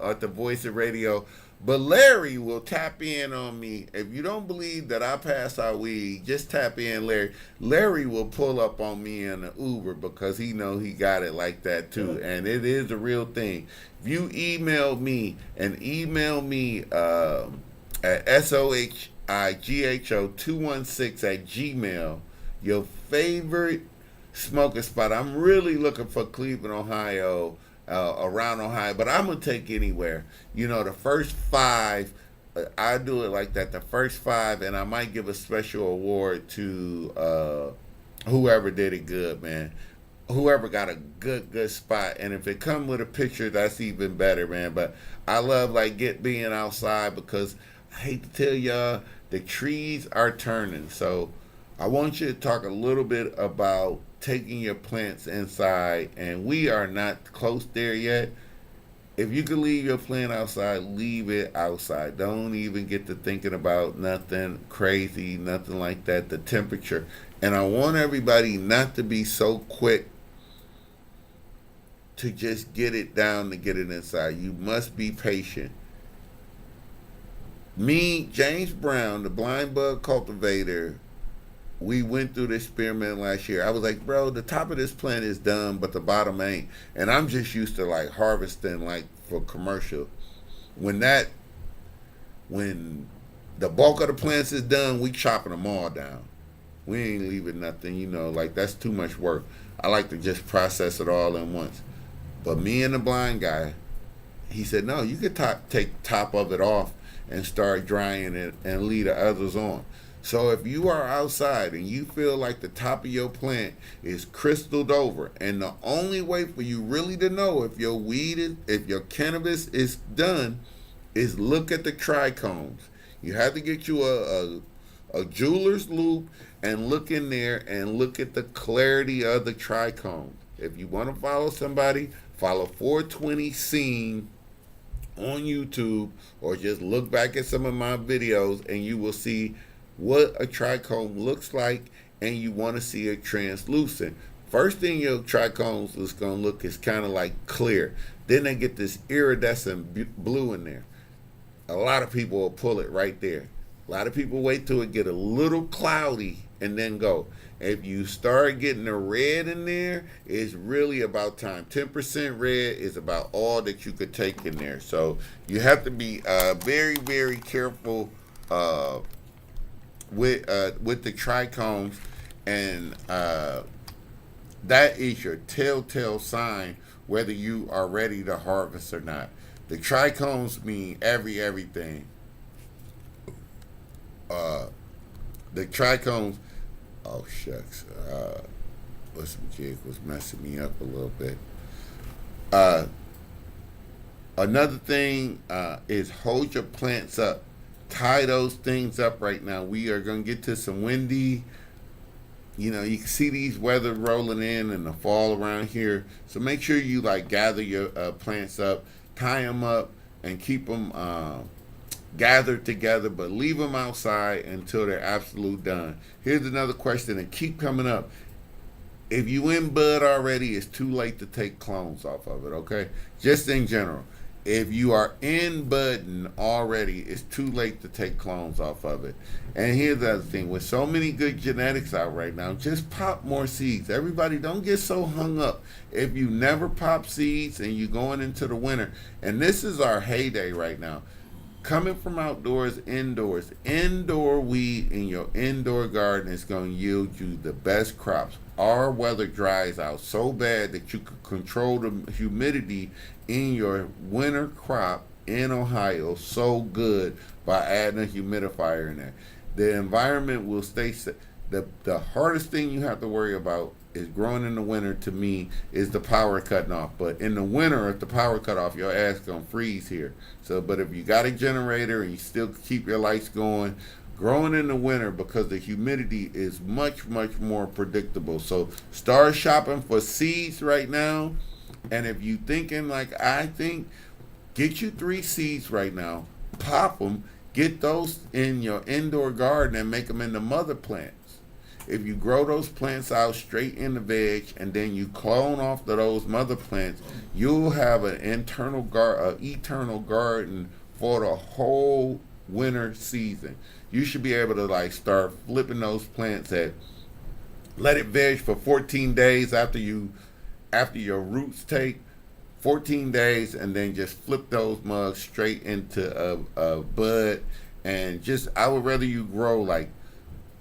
at the Voice of Radio. But Larry will tap in on me. If you don't believe that I pass out weed, just tap in Larry. Larry will pull up on me in an Uber because he know he got it like that too. And it is a real thing. If you email me at sohigho216 at gmail, your favorite smoking spot. I'm really looking for Cleveland, Ohio, around Ohio, but I'm going to take anywhere. You know, the first 5, I do it like that, the first 5, and I might give a special award to whoever did it good, man. Whoever got a good spot. And if it come with a picture, that's even better, man. But I love, like, being outside because I hate to tell y'all, the trees are turning. So I want you to talk a little bit about taking your plants inside, and we are not close there yet. If you can leave your plant outside, leave it outside. Don't even get to thinking about nothing crazy, nothing like that, the temperature. And I want everybody not to be so quick to just get it down to get it inside. You must be patient. Me, James Brown, the blind bug cultivator, we went through the experiment last year. I was like, bro, the top of this plant is done, but the bottom ain't. And I'm just used to like harvesting like for commercial. When the bulk of the plants is done, we chopping them all down. We ain't leaving nothing, like that's too much work. I like to just process it all at once. But me and the blind guy, he said, no, you could take top of it off and start drying it and leave the others on. So if you are outside and you feel like the top of your plant is crystalled over, and the only way for you really to know if your if your cannabis is done, is look at the trichomes. You have to get you a jeweler's loupe and look in there and look at the clarity of the trichomes. If you want to follow somebody, follow 420 Scene on YouTube, or just look back at some of my videos and you will see what a trichome looks like, and you want to see it translucent. First thing your trichomes is going to look is kind of like clear. Then they get this iridescent blue in there. A lot of people will pull it right there. A lot of people wait till it get a little cloudy and then go. If you start getting the red in there, it's really about time. 10% red is about all that you could take in there. So you have to be very, very careful with the trichomes, and that is your telltale sign whether you are ready to harvest or not. The trichomes mean everything. The trichomes, oh shucks, what's some jig was messing me up a little bit. Another thing is hold your plants up. Tie those things up right now. We are going to get to some windy, you can see these weather rolling in the fall around here. So make sure you gather your plants up, tie them up, and keep them gathered together, but leave them outside until they're absolute done. Here's another question that keep coming up. If you in bud already, it's too late to take clones off of it, okay? Just in general. If you are in budding already, it's too late to take clones off of it. And here's the other thing. With so many good genetics out right now, just pop more seeds. Everybody, don't get so hung up. If you never pop seeds and you're going into the winter, and this is our heyday right now, coming from outdoors, indoors, indoor weed in your indoor garden is going to yield you the best crops. Our weather dries out so bad that you can control the humidity in your winter crop in Ohio so good by adding a humidifier in there. The environment will stay safe. The hardest thing you have to worry about is growing in the winter, to me, is the power cutting off. But in the winter, if the power cut off, your ass gonna freeze here. So, but if you got a generator and you still keep your lights going, growing in the winter, because the humidity is much more predictable. So start shopping for seeds right now. And if you thinking like I think, get you 3 seeds right now, pop them, get those in your indoor garden and make them into mother plants. If you grow those plants out straight in the veg and then you clone off to those mother plants, you'll have an eternal garden for the whole winter season. You should be able to start flipping those plants let it veg for 14 days after your roots take 14 days, and then just flip those mugs straight into a bud. And I would rather you grow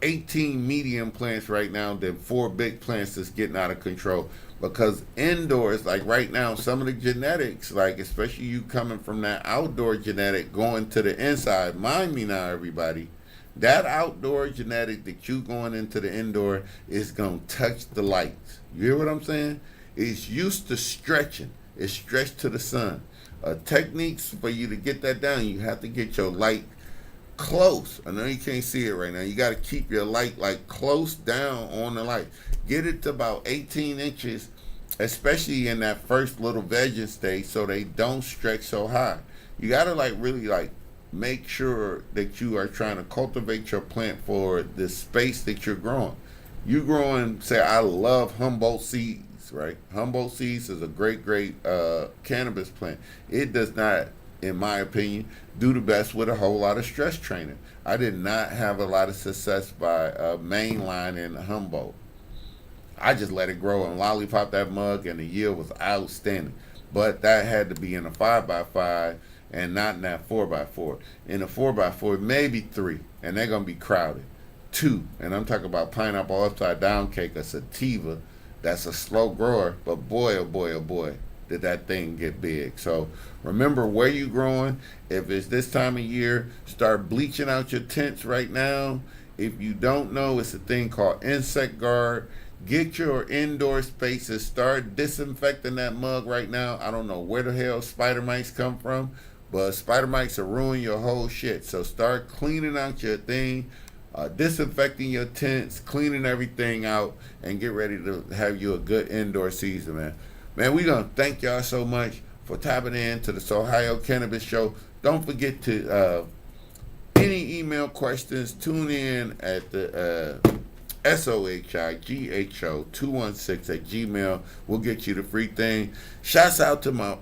18 medium plants right now than 4 big plants that's getting out of control. Because indoors, right now, some of the genetics, especially you coming from that outdoor genetic going to the inside, mind me now, everybody, that outdoor genetic that you going into the indoor is going to touch the lights. You hear what I'm saying? It's used to stretching. It's stretched to the sun. Techniques for you to get that down, you have to get your light close. I know you can't see it right now. You got to keep your light close down on the light. Get it to about 18 inches, especially in that first little vegging stage, so they don't stretch so high. You got to really make sure that you are trying to cultivate your plant for the space that you're growing. You growing, say, I love Humboldt seeds, right? Humboldt seeds is a great cannabis plant. It does not, in my opinion, do the best with a whole lot of stress training. I did not have a lot of success by mainline in Humboldt. I just let it grow and lollipop that mug, and the yield was outstanding. But that had to be in a 5x5 and not in that 4x4. In a 4x4, maybe 3, and they're going to be crowded. 2. And I'm talking about pineapple upside down cake, a sativa. That's a slow grower, but boy, oh boy, oh boy, did that thing get big. So remember where you growing. If it's this time of year, start bleaching out your tents right now. If you don't know, it's a thing called insect guard. Get your indoor spaces. Start disinfecting that mug right now. I don't know where the hell spider mites come from, but spider mites will ruin your whole shit. So start cleaning out your thing, disinfecting your tents, cleaning everything out, and get ready to have you a good indoor season, man. Man, we gonna thank y'all so much for tapping in to the Sohigho Cannabis Show. Don't forget to any email questions, tune in at the SOHIGHO 216 at Gmail. We'll get you the free thing. Shouts out to my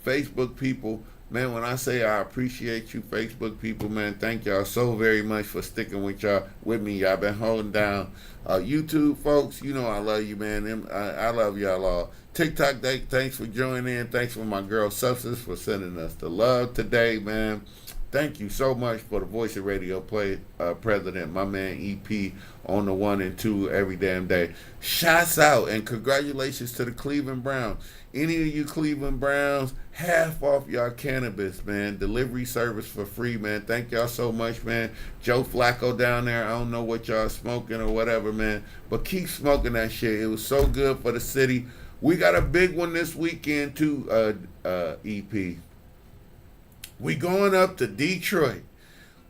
Facebook people. Man, when I say I appreciate you, Facebook people, man, thank y'all so very much for sticking with me. Y'all been holding down. YouTube folks, you know I love you, man. I love y'all all. TikTok, thanks for joining in. Thanks for my girl Substance for sending us the love today, man. Thank you so much for the Voice of Radio president, my man EP, on the 1 and 2 every damn day. Shouts out and congratulations to the Cleveland Browns. Any of you Cleveland Browns, half off y'all cannabis, man. Delivery service for free, man. Thank y'all so much, man. Joe Flacco down there, I don't know what y'all smoking or whatever, man. But keep smoking that shit. It was so good for the city. We got a big one this weekend too, EP. We going up to Detroit.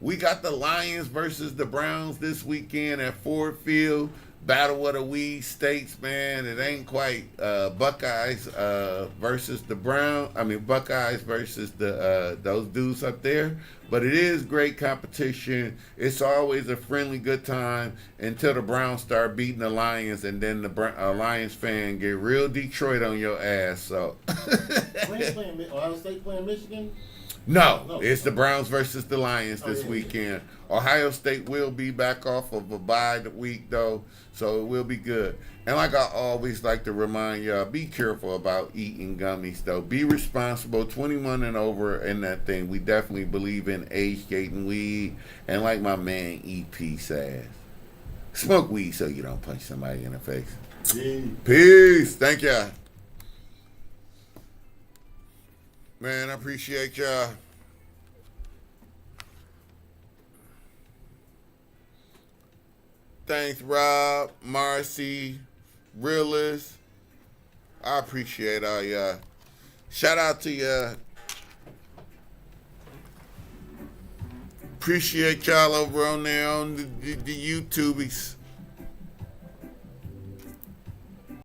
We got the Lions versus the Browns this weekend at Ford Field. Battle of the Weed States, man. It ain't quite Buckeyes versus the Buckeyes versus the those dudes up there. But it is great competition. It's always a friendly, good time until the Browns start beating the Lions, and then the Lions fan get real Detroit on your ass. So. Ohio State playing Michigan? No, it's the Browns versus the Lions this weekend. Ohio State will be back off of a bye week, though, so it will be good. And like I always like to remind y'all, be careful about eating gummies, though. Be responsible, 21 and over in that thing. We definitely believe in age-gating weed. And like my man EP says, smoke weed so you don't punch somebody in the face. Peace. Thank y'all. Man, I appreciate y'all. Thanks, Rob, Marcy, Realist. I appreciate all y'all. Shout out to y'all. Appreciate y'all over on there on the YouTubies.